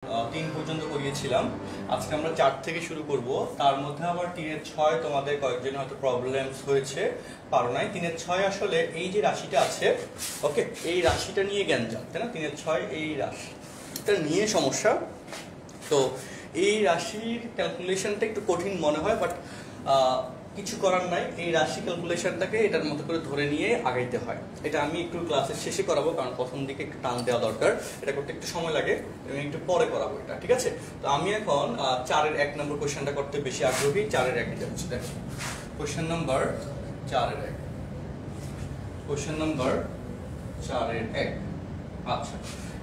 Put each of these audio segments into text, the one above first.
3 পর্যন্ত করিয়েছিলাম। আজকে আমরা 4 থেকে শুরু করব। তার মধ্যে আবার 3-এর 6 তোমাদের কয়েকজন হয়তো প্রবলেমস হয়েছে, পারো নাই। 3-এর 6 আসলে এই যে রাশিটা আছে, ওকে, এই রাশিটা নিয়ে জ্ঞানজাম, তাই না? 3-এর 6 এই রাশিটা নিয়ে সমস্যা। তো এই রাশির ক্যালকুলেশনটা একটু কঠিন মনে হয়, বাট কিছু করার নাই। এই রাশি ক্যালকুলেশনটাকে এটার মতো করে ধরে নিয়ে আগাইতে হয়। এটা আমি একটু ক্লাসের শেষে করাবো, কারণ প্রথম দিকে একটু টান দেওয়া দরকার, এটা করতে একটু সময় লাগে এবং একটু পরে করাবো এটা, ঠিক আছে? তো আমি এখন 4-এর 1 নম্বর কোয়েশ্চেনটা করতে বেশি আগ্রহী। 4-এর 1 যাচ্ছি, দেখো কোয়েশ্চেন নাম্বার 4-এর 1, কোয়েশ্চেন নাম্বার 4-এর 1। আচ্ছা,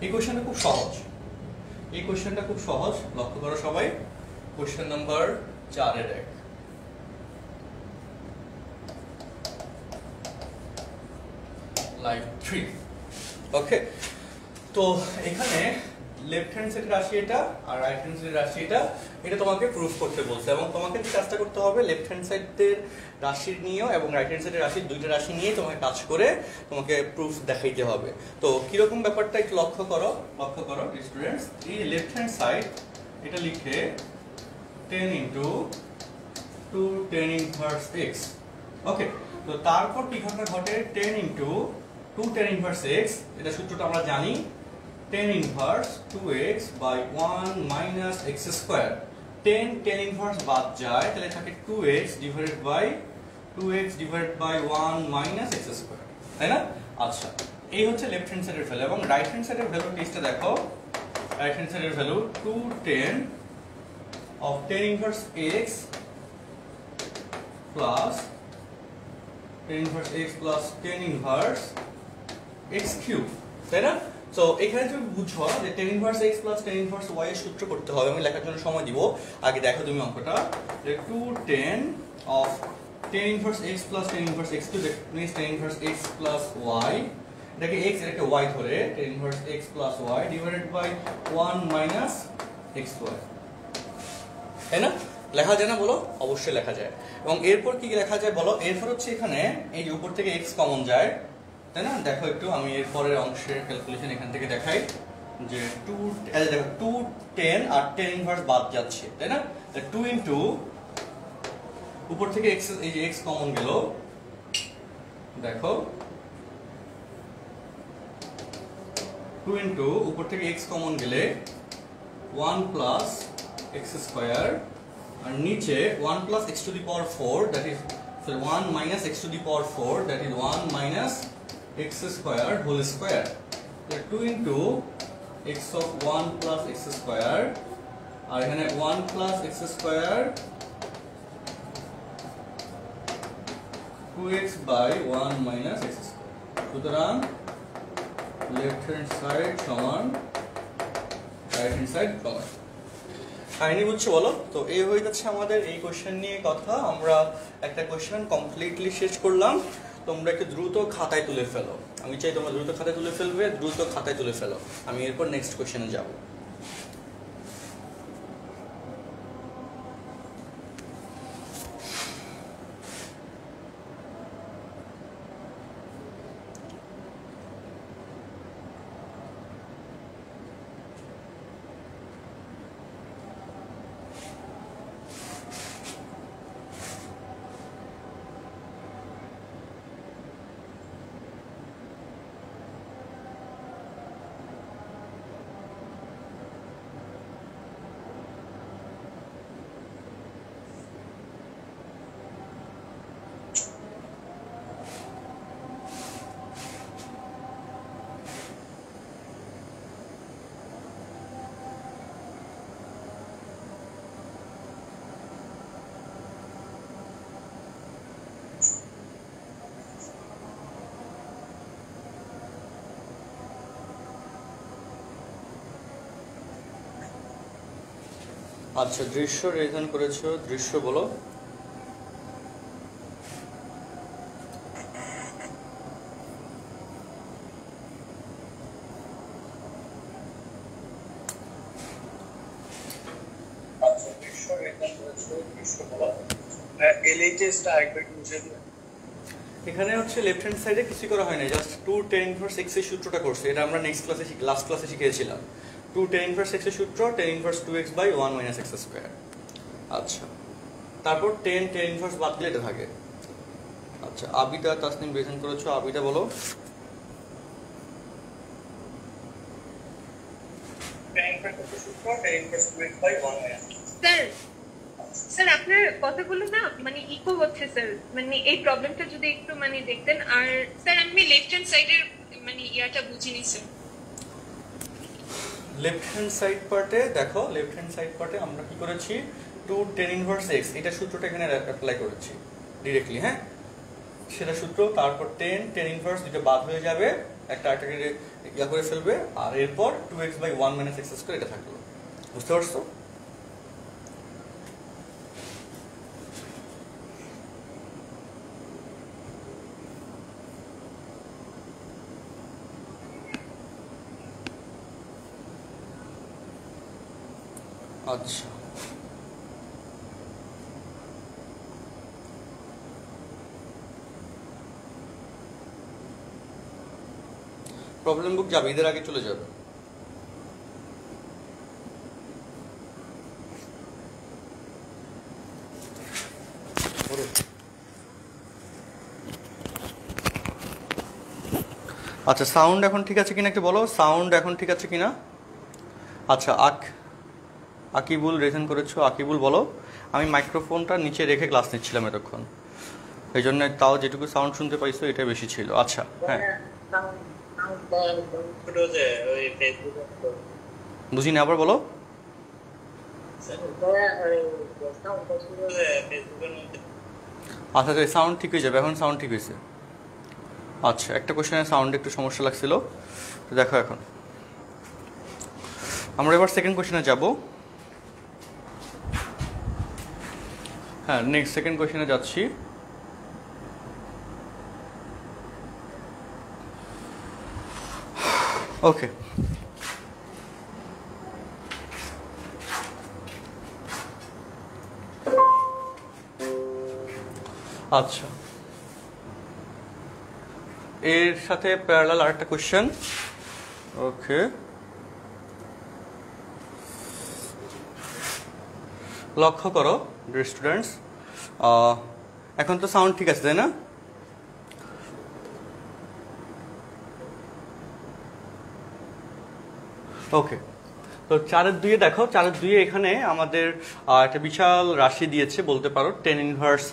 এই কোয়েশ্চেনটা খুব সহজ, এই কোয়েশ্চেনটা খুব সহজ, লক্ষ্য করো সবাই। কোয়েশ্চেন নাম্বার 4-এর 1, লাইভ 3, ওকে। তো এখানে লেফট হ্যান্ড সাইডের রাশি এটা আর রাইট হ্যান্ড সাইডের রাশি এটা, এটা তোমাকে প্রুফ করতে বলছে, এবং তোমাকে যে কাজটা করতে হবে লেফট হ্যান্ড সাইডের রাশির নিয়েও এবং রাইট হ্যান্ড সাইডের রাশির দুইটা রাশি নিয়ে তোমাকে কাজ করে তোমাকে প্রুফ দেখাইতে হবে। তো কিরকম ব্যাপারটা একটু লক্ষ্য করো স্টুডেন্টস। এই লেফট হ্যান্ড সাইড এটা লিখে 10 ইন্টু 2 10 ইনভার্স x, ওকে। তো তারপর কি ঘটনা ঘটে, 10 ইন্টু 2 10 ইনভার্স x, এটা সূত্রটা আমরা জানি, 10 inverse 2x by 1 minus x square. 10 inverse বাদ যায়, তাহলে থাকে 2x divided by 1 minus x square, তাই না? আচ্ছা, এই হচ্ছে লেফট হ্যান্ড সাইডের ভ্যালু। এবং রাইট হ্যান্ড সাইডের ভ্যালু লিস্টে দেখো, রাইট হ্যান্ড সাইডের value 210 of 10 inverse x plus 10 inverse x plus 10 inverse x cube, তাই না? সো এখানে তুমি বুঝো যে 10 inverse x plus 10 inverse y এর সূত্র করতে হবে। আমি লেখার জন্য সময় দিব, আগে দেখো তুমি অঙ্কটা, যে 210 of 10 inverse x plus 10 inverse x cube means 10 inverse x plus y, এটাকে x এটাকে y ধরে 10 inverse x plus y divided by 1 minus x square, তাই না? লেখা যায় না বলো? অবশ্যই লেখা যায়। এবং এরপর কি লেখা যায় বলো? এরপর হচ্ছে এখানে এই যে উপর থেকে x কমন যায়, তাই না? দেখো একটু, আমি এরপরের অংশের ক্যালকুলেশন এখান থেকে দেখাই, যে 210 আর 10 ইনভার্স বাদ যাচ্ছে, তাই না? 2 ইনটু উপর থেকে x, এই যে x কমন গেল, দেখো 2 ইনটু উপর থেকে x কমন গেলে 1 প্লাস x স্কয়ার, আর নিচে 1 plus x to the power 4, that is 1 minus x to the power 4, that is 1 minus x square whole square. 2 into x of 1 plus x square, আর এখানে 1 plus x square 2x by 1 minus x square. সুতরাং left hand side সমান right hand side সমান। কাহিনী বুঝছো বলো? তো এই হয়ে যাচ্ছে আমাদের এই কোশ্চেন নিয়ে কথা। আমরা একটা কোশ্চেন কমপ্লিটলি শেষ করলাম। তোমরা একটু দ্রুত খাতায় তুলে ফেলো, আমি চাই তোমরা দ্রুত খাতায় তুলে ফেলবে, দ্রুত খাতায় তুলে ফেলো। আমি এরপর নেক্সট কোশ্চেনে যাব। আচ্ছা, দৃশ্য রেজন করেছো, দৃশ্য বলো। আচ্ছা, দৃশ্য রেজন করেছো, দৃশ্য বলো। এলএইচএসটা একবার বুঝিয়ে দিও। এখানে হচ্ছে লেফট হ্যান্ড সাইডে কিছু করা হয় না, জাস্ট 2 10 ইনভার্স x এর সূত্রটা করছে। এটা আমরা নেক্সট ক্লাসে লাস্ট ক্লাসে শিখিয়েছিলাম। 2 2 tan ইনভার্স x এর সূত্র tan inverse 2x by 1 minus x square. আচ্ছা, তারপর tan ইনভার্স বাদ দিলে এটা থাকে। আচ্ছা, আবিদা তাসনিম প্রেজেন্ট করেছো, আবিদা বলো। স্যার আপনার কথাগুলো না মানে ইকো হচ্ছে স্যার, মানে এই প্রবলেমটা যদি একটু মানে দেখতেন। আর স্যার আমি লেফট হ্যান্ড সাইডের মানে ইয়াটা বুঝিনি স্যার। লেফট হ্যান্ড সাইড পার্টে দেখো, লেফট হ্যান্ড সাইড পার্টে আমরা কি করেছি 2 tan ইনভার্স x এটা সূত্রটা এখানে অ্যাপ্লাই করেছি ডিরেক্টলি। হ্যাঁ, সেটা সূত্র। তারপর tan ইনভার্স দুটো বাদ হয়ে যাবে, একটা ইয়া করে ফেলবে, আর এরপর 2x by 1 minus x square এটা থাকলো। বুঝতে পারছো? আচ্ছা, প্রবলেম বুক যাবে, ঈদের আগে চলে যাবে। আচ্ছা, সাউন্ড এখন ঠিক আছে কিনা একটু বলো, সাউন্ড এখন ঠিক আছে কিনা? আচ্ছা, আকিবুল রেজন করেছো, আকিবুল বলো। আমি মাইক্রোফোনটা নিচে রেখে ক্লাস নিচ্ছিলাম এতক্ষণ, এই জন্য তাও যেটুকু সাউন্ড শুনতে পাইছো এটা বেশি ছিল। আচ্ছা, হ্যাঁ বুঝিনি, আবার বলো। আচ্ছা, সাউন্ড ঠিক হয়ে যাবে, এখন সাউন্ড ঠিক হয়েছে। আচ্ছা, একটা কোশ্চেনের সাউন্ড একটু সমস্যা লাগছিল, তো দেখো এখন আমরা এবার সেকেন্ড কোশ্চেনে যাব। হ্যাঁ, নেক্সট সেকেন্ড কোশ্চেনে যাচ্ছি। ওকে, আচ্ছা, এর সাথে প্যারালাল আরেকটা কোশ্চেন। ওকে, লক্ষ্য করো ডিয়ার স্টুডেন্টস, এখন তো সাউন্ড ঠিক আছে তাই না? ওকে, তো 4/2 দেখো, 4/2 এখানে আমাদের একটা বিশাল রাশি দিয়েছে বলতে পারো, tan inverse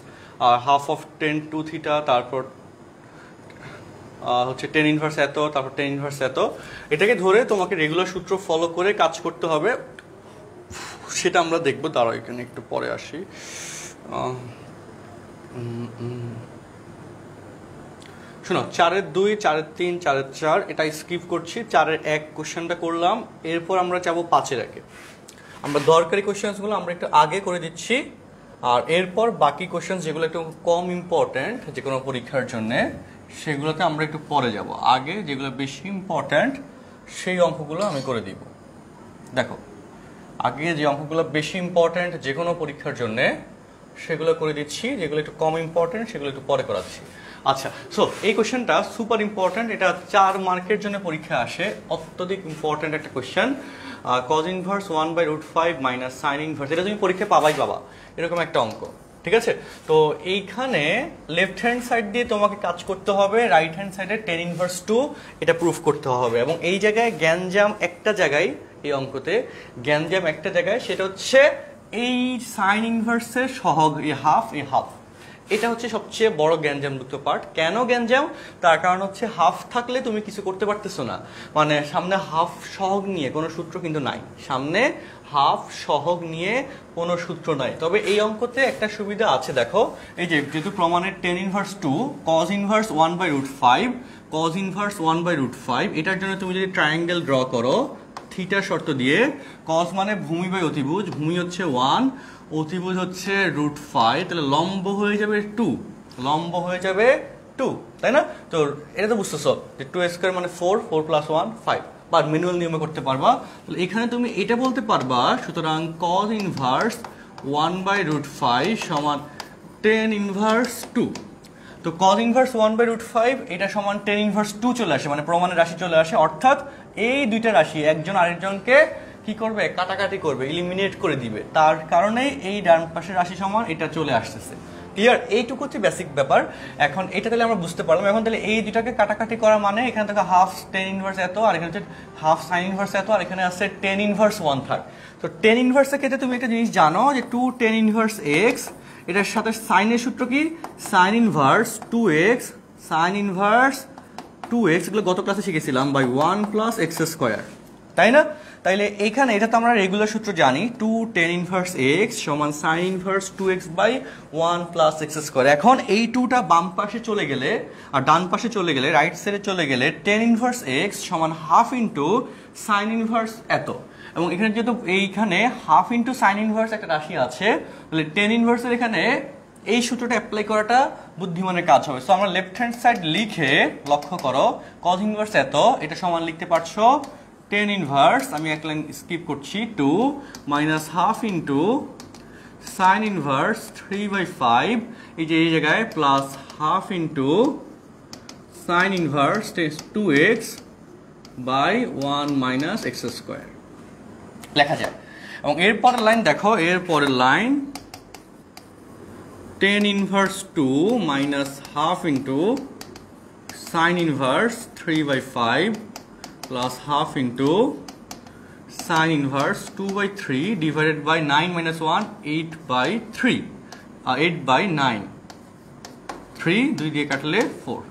half of tan 2 theta, তারপর হচ্ছে tan ইনভার্স এত, তারপর tan ইনভার্স এত। এটাকে ধরে তোমাকে রেগুলার সূত্র ফলো করে কাজ করতে হবে, সেটা আমরা দেখবো। দাঁড়াও এখানে একটু পরে আসি। শোনো, 4/2, 4/3, 4/4 এটা স্কিপ করছি, 4/1 কোশ্চেনটা করলাম, এরপর আমরা যাবো 5/1। আমরা দরকারি কোশ্চেন্সগুলো আমরা একটু আগে করে দিচ্ছি, আর এরপর বাকি কোশ্চেন যেগুলো একটু কম ইম্পর্ট্যান্ট যে কোনো পরীক্ষার জন্যে, সেগুলোতে আমরা একটু পরে যাব। আগে যেগুলো বেশি ইম্পর্ট্যান্ট সেই অঙ্কগুলো আমি করে দিব। দেখো, আগে যে অঙ্কগুলো বেশি ইম্পর্ট্যান্ট যে কোনো পরীক্ষার জন্যে সেগুলো করে দিচ্ছি, যেগুলো একটু কম ইম্পর্ট্যান্ট সেগুলো একটু পরে করাচ্ছি। আচ্ছা, সো এই কোশ্চেনটা সুপার ইম্পর্ট্যান্ট, এটা 4 মার্কের জন্য পরীক্ষা আসে, অত্যধিক ইম্পর্ট্যান্ট একটা question. Cos inverse 1/√5 minus sine inverse, এটা তুমি পরীক্ষা পাবাই পাবা, এরকম একটা অঙ্ক। ঠিক আছে, তো এইখানে লেফট হ্যান্ড সাইড দিয়ে তোমাকে কাজ করতে হবে, রাইট হ্যান্ড সাইডে tan ইনভার্স 2 এটা প্রুফ করতে হবে। এবং এই জায়গায় গ্যাঞ্জাম একটা জায়গায়, এই অঙ্কতে গ্যাঞ্জাম একটা জায়গায়, সেটা হচ্ছে এই সাইন ইনভার্সের সহগ, এই হাফ, এটা হচ্ছে সবচেয়ে বড় গ্যাঞ্জামযুক্ত পার্ট। কেন গ্যাঞ্জাম? তার কারণ হচ্ছে হাফ থাকলে তুমি কিছু করতে পারতেছো না, মানে সামনে হাফ সহগ নিয়ে কোনো সূত্র কিন্তু নাই, সামনে হাফ সহগ নিয়ে কোনো সূত্র নাই। তবে এই অঙ্কতে একটা সুবিধা আছে, দেখো এই যে যেহেতু প্রমাণের tan inverse 2 cos inverse 1/√5 cos inverse 1/√5, এটার জন্য তুমি যদি ট্রায়াঙ্গেল ড্র করো থিটা শর্ত দিয়ে, cos মানে ভূমি বাই অতিভুজ, ভূমি হচ্ছে 1, অতিভুজ হচ্ছে √5, তাহলে লম্ব হয়ে যাবে 2, লম্ব হয়ে যাবে 2, তাই না? তো এটা তো বুঝতেছো যে 2² মানে 4, 4 + 1 5, বা ম্যানুয়াল নিয়মে করতে পারবা। তাহলে এখানে তুমি এটা বলতে পারবা, সুতরাং cos ইনভার্স 1/√5 সমান tan ইনভার্স 2। তো cos ইনভার্স 1/√5 এটা সমান tan ইনভার্স 2 চলে আসে, মানে প্রমাণের রাশি চলে আসে, অর্থাৎ এই দুইটা রাশি একজন আরেকজনকে কি করবে, কাটাকাটি করবে, ইলিমিনেট করে দিবে, তার কারণে এই ডান পাশের রাশি সমান এটা চলে আসতেছে। ক্লিয়ার? এইটুকু হচ্ছে বেসিক ব্যাপার। এখন এটা তাহলে আমরা বুঝতে পারলাম। এখন তাহলে এই দুটাকে কাটাকাটি করা মানে এখানে থেকে হাফ টেন ইনভার্স এত, আর এখানে হচ্ছে হাফ সাইন ইনভার্স এত, আর এখানে আছে টেন ইনভার্স 1/3। তো টেন ইনভার্সের ক্ষেত্রে তুমি একটা জিনিস জানো যে 2 টেন ইনভার্স এক্স, এটার সাথে সাইনের সূত্র কি, sin inverse 2x sign inverse 2x, এগুলো গত ক্লাসে শিখেছিলাম, বাই 1 প্লাস এক্স স্কোয়ার, তাই না? তাইলে এইখানে এটা তো আমরা রেগুলার সূত্র জানি, 2 টেন ইনভার্স এক্স সমান sin inverse 2x by 1 plus x square. এখন এই 2টা বাম পাশে চলে গেলে আর ডান পাশে চলে গেলে, রাইট সাইডে চলে গেলে টেন ইনভার্স এক্স সমান হাফ ইন্টু সাইন ইনভার্স এত। এবং এখানে যেহেতু এইখানে হাফ ইন্টু সাইন ইনভার্স একটা রাশি আছে, তাহলে টেন ইনভার্সের এখানে এই সূত্রটা অ্যাপ্লাই করাটা বুদ্ধিমানের কাজ হবে। সো আমরা লেফট হ্যান্ড সাইড লিখে, লক্ষ্য করো, কজ ইনভার্স এত, এটা সমান লিখতে পারছো টেন ইনভার্স, আমি এক লাইন স্কিপ করছি, 2 minus half into sin inverse 3/5, এই যে এই জায়গায় plus half into sin inverse 2x by 1 minus x square লেখা যায়। এবং এরপরের লাইন দেখো, এরপরের line tan inverse 2 minus half into sin inverse 3/5 plus half into sin inverse 2/3 divided by 9 minus 1 8/3 8/9, 3 2 দিয়ে কাটলে 4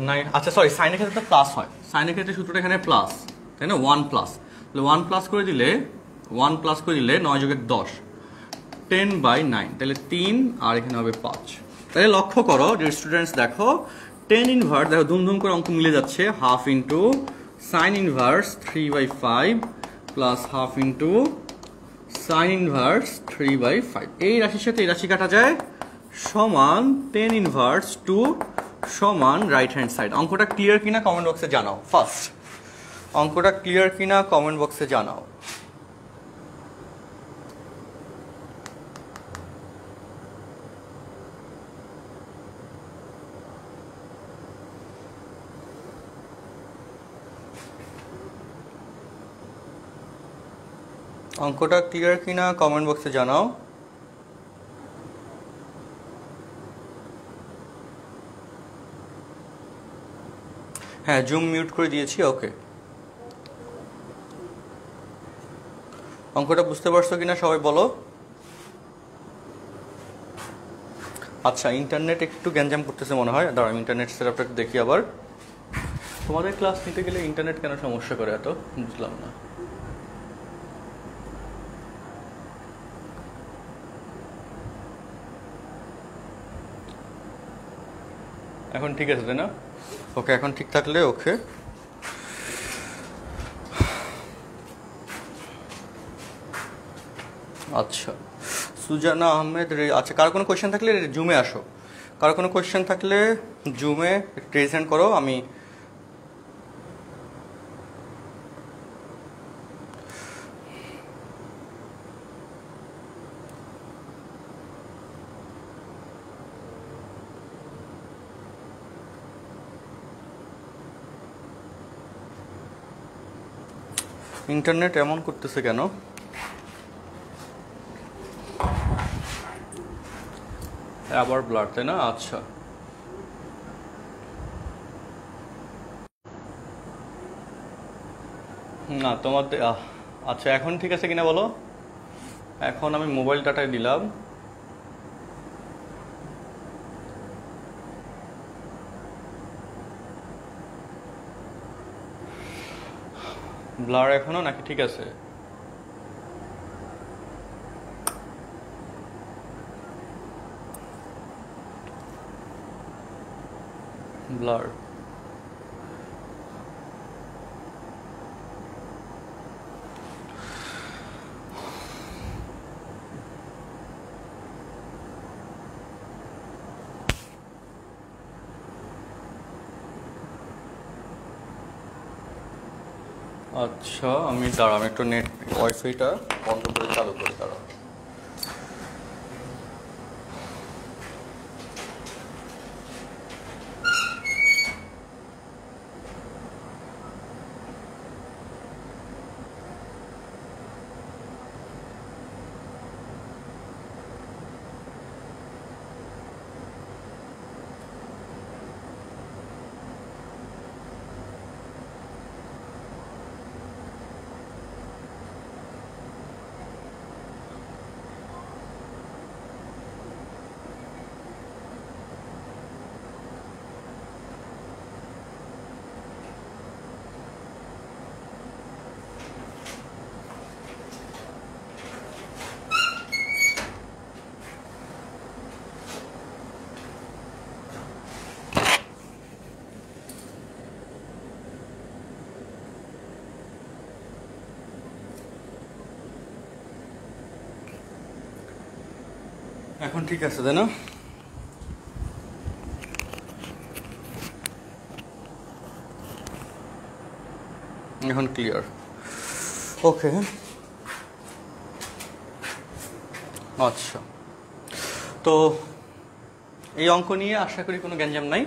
9। আচ্ছা সরি, সাইনের ক্ষেত্রে তো প্লাস হয়, সাইনের ক্ষেত্রে সূত্রটা এখানে প্লাস, তাই না? 1 প্লাস, তাহলে 1 প্লাস করে দিলে 9 যোগ 10 10/9, তাহলে 3 আর এখানে হবে 5। তাহলে লক্ষ্য করো যে স্টুডেন্টস, দেখো টেন ইনভার্স, দেখো ধুমধুম করে অঙ্ক মিলে যাচ্ছে, half into sin inverse 3/5 plus half into sin inverse 3/5, এই রাশির সাথে এই রাশি কাটা যায়, সমান টেন ইনভার্স 2 সমান রাইট হ্যান্ড সাইড। অঙ্কটা ক্লিয়ার কিনা কমেন্ট বক্সে জানাও। ফার্স্ট অঙ্কটা ক্লিয়ার কিনা কমেন্ট বক্সে জানাও। অঙ্কটা ক্লিয়ার কিনা কমেন্ট বক্সে জানাও। হ্যাঁ, জুম মিউট করে দিয়েছি। ওকে, অঙ্কটা বুঝতে পারছো কিনা সবাই বলো। আচ্ছা, ইন্টারনেট একটু গ্যাঞ্জাম করতেছে মনে হয়, দাঁড়াও আমি ইন্টারনেট সেটআপটা দেখি আবার। তোমাদের ক্লাস নিতে গেলে ইন্টারনেট কেন সমস্যা করে এত, বুঝলাম না। এখন ঠিক আছে তাই না? ওকে, এখন ঠিক থাকলে ওকে। আচ্ছা, সুজানা আহমেদ, আচ্ছা কারো কোনো কোয়েশ্চেন থাকলে জুমে আসো, কারো কোনো কোয়েশ্চেন থাকলে জুমে প্রেজেন্ট করো। আমি ইন্টারনেট এমন করতেছে কেন? আবার ব্লার, তাই না? আচ্ছা, না তোমাদের আচ্ছা এখন ঠিক আছে কিনা বলো। এখন আমি মোবাইল ডাটায় দিলাম, ব্লার এখনো নাকি ঠিক আছে? ব্লার আচ্ছা, আমি দাঁড়াম একটু নেট ওয়াইফাইটা বন্ধ করে চালু করে দাঁড়াম। এখন ঠিক আছে তাই না? এখন ক্লিয়ার। ওকে, আচ্ছা, তো এই অঙ্ক নিয়ে আশা করি কোনো গ্যাঞ্জাম নাই।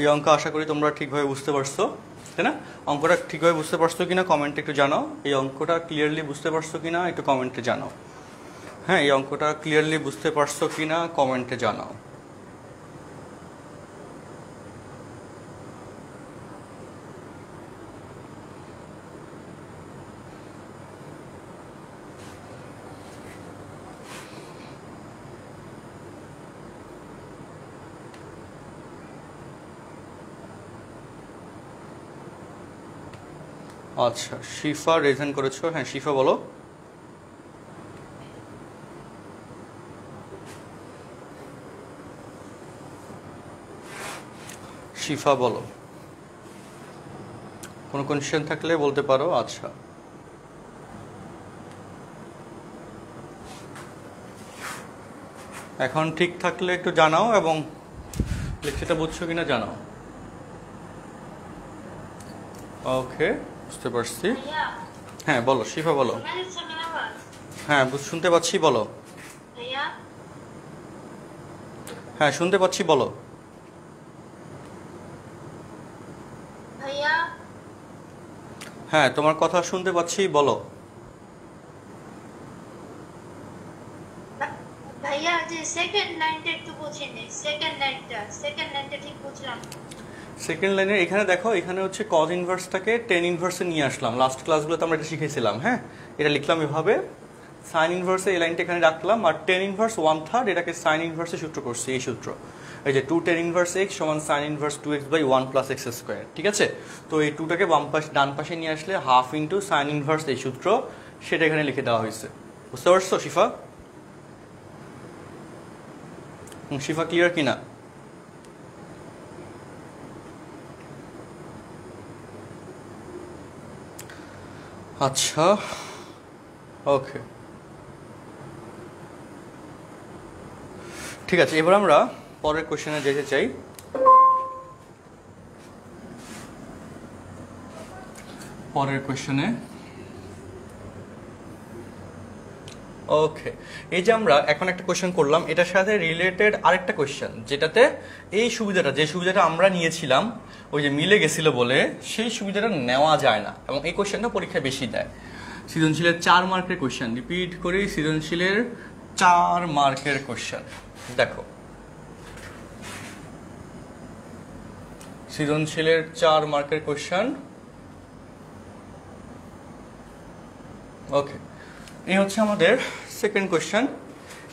এই অঙ্ক আশা করি তোমরা ঠিকভাবে বুঝতে পারছো, তাই না? অঙ্কটা ঠিকভাবে বুঝতে পারছো কিনা কমেন্টে একটু জানাও। এই অঙ্কটা ক্লিয়ারলি বুঝতে পারছো কিনা একটু কমেন্টে জানাও। হ্যাঁ, এই অঙ্কটা ক্লিয়ারলি বুঝতে পারছো কিনা কমেন্টে জানাও। আচ্ছা, শিফা রেজেন করেছো। হ্যাঁ শিফা বলো। শিফা বলো, কোনো কোয়েশ্চেন থাকলে বলতে পারো। আচ্ছা, এখন ঠিক থাকলে একটু জানাও এবং লেকচারটা বুঝছো কিনা জানাও। ওকে, বুঝতে পারছি। হ্যাঁ বলো শিফা বলো। হ্যাঁ শুনতে পাচ্ছি, বলো। হ্যাঁ শুনতে পাচ্ছি, বলো। হ্যাঁ তোমার কথা শুনতে পাচ্ছি, বলো। ভাইয়া যে সেকেন্ড লাইনটা একটু বুঝিনি, সেকেন্ড লাইনটা ঠিক বুঝলাম। সেকেন্ড লাইনে এখানে দেখো, এখানে হচ্ছে কজ ইনভার্সটাকে টেন ইনভার্সে নিয়ে আসলাম। লাস্ট ক্লাসগুলোতে আমরা এটা শিখেছিলাম। হ্যাঁ, এটা লিখলাম এভাবে, সাইন ইনভার্সে এই লাইনটা এখানে রাখলাম, আর টেন ইনভার্স 1/3 এটাকে সাইন ইনভার্সে সূত্র করছি। এই সূত্র, এই যে 2 টেন ইনভার্স x সমান সাইন ইনভার্স 2x/1 + x²। ঠিক আছে, তো এই 2টাকে ডান পাশে নিয়ে আসলে হাফ ইন্টু সাইন ইনভার্স এই সূত্র, সেটা এখানে লিখে দেওয়া হয়েছে। বুঝতে পারছো শিফা? শিফা ক্লিয়ার কিনা? আচ্ছা, ওকে, ঠিক আছে। এবার আমরা পরের কোশ্চেনে যেতে চাই। পরের কোশ্চেনে, ওকে, এই যে আমরা এখন একটা কোশ্চেন করলাম, এটার সাথে রিলেটেড আরেকটা কোশ্চেন, যেটাতে এই সুবিধাটা, যে সুবিধাটা আমরা নিয়েছিলাম ওই যে মিলে গেছিল বলে, সেই সুবিধাটা নেওয়া যায় না, এবং এই কোশ্চেনটা পরীক্ষায় বেশি দেয়। সৃজনশীলের 4 মার্কের কোশ্চেন, রিপিট করি, সৃজনশীলের 4 মার্কের কোশ্চেন। দেখো, সৃজনশীলের 4 মার্কের কোশ্চেন। ওকে, এই হচ্ছে আমাদের সেকেন্ড কোশ্চেন।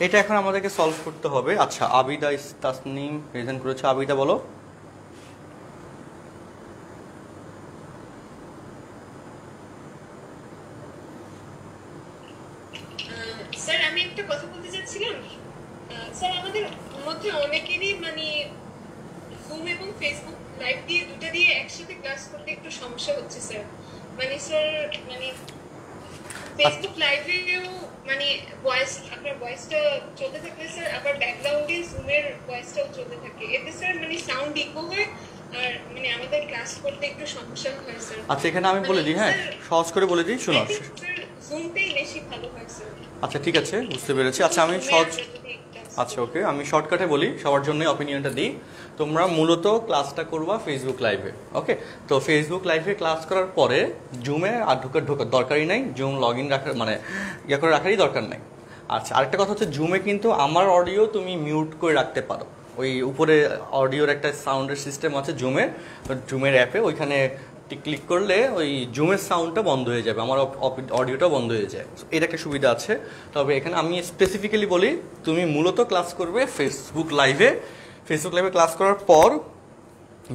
এটা এখন আমাদেরকে সলভ করতে হবে। আচ্ছা, আবিদা তাসনিম প্রেজেন্ট করেছে। আবিদা বলো। স্যার আমি একটা কথা বলতে চাচ্ছিলাম। স্যার আমাদের মধ্যে অনেকেরই মানে জুম এবং ফেসবুক লাইভ দিয়ে দুটো দিয়ে একসাথে ক্লাস করতে একটু সমস্যা হচ্ছে স্যার। মানে স্যার মানে ফেসবুক লাইভেও মানে ভয়েস, আপনার ভয়েসটা চলতে থাকলে স্যার আবার ব্যাকগ্রাউন্ডে জুমের ভয়েসটাও চলতে থাকে, এতে স্যার মানে সাউন্ড ইকো হয় আর মানে আমাদের ক্লাস করতে একটু সমস্যা হয় স্যার। আচ্ছা, এখানে আমি বলে দিই, হ্যাঁ সহজ করে বলে দিই, শোনো। জুমটাই বেশি ভালো হয় স্যার। আচ্ছা ঠিক আছে, বুঝতে পেরেছি। আচ্ছা আমি আচ্ছা ওকে, আমি শর্টকাটে বলি, সবার জন্য অপিনিয়নটা দিই। তোমরা মূলত ক্লাসটা করবা ফেসবুক লাইভে। ওকে, তো ফেসবুক লাইভে ক্লাস করার পরে জুমে আর ঢোকার দরকারই নাই, জুম লগ ইন রাখার মানে ইয়ে করে রাখারই দরকার নাই। আচ্ছা, আরেকটা কথা হচ্ছে, জুমে কিন্তু আমার অডিও তুমি মিউট করে রাখতে পারো। ওই উপরে অডিওর একটা সাউন্ডের সিস্টেম আছে জুমের অ্যাপে, ওইখানে ক্লিক করলে ওই জুমের সাউন্ডটা বন্ধ হয়ে যাবে, আমার অডিওটা বন্ধ হয়ে যায়। এটা একটা সুবিধা আছে। তবে এখানে আমি স্পেসিফিক্যালি বলি, তুমি মূলত ক্লাস করবে ফেসবুক লাইভে। ফেসবুক লাইভে ক্লাস করার পর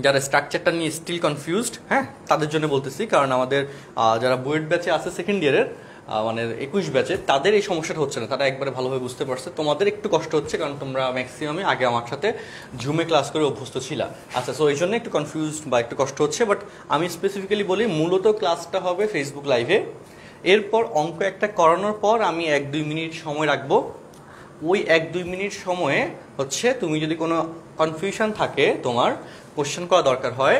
যারা স্ট্রাকচারটা নিয়ে স্টিল কনফিউজড, হ্যাঁ তাদের জন্য বলতেছি, কারণ আমাদের যারা বুয়েট ব্যাচে আছে সেকেন্ড ইয়ারের মানে 21 ব্যাচে, তাদের এই সমস্যাটা হচ্ছে না, তারা একবারে ভালোভাবে বুঝতে পারছে। তোমাদের একটু কষ্ট হচ্ছে, কারণ তোমরা ম্যাক্সিমামই আগে আমার সাথে জুমে ক্লাস করে অভ্যস্ত ছিলা। আচ্ছা, সো এই জন্য একটু কনফিউজড বা একটু কষ্ট হচ্ছে, বাট আমি স্পেসিফিক্যালি বলি মূলত ক্লাসটা হবে ফেসবুক লাইভে। এরপর অঙ্ক একটা করানোর পর আমি 1-2 মিনিট সময় রাখবো ওই 1-2 মিনিট সময়ে হচ্ছে তুমি যদি কোনো কনফিউশন থাকে তোমার কোশ্চেন করা দরকার হয়,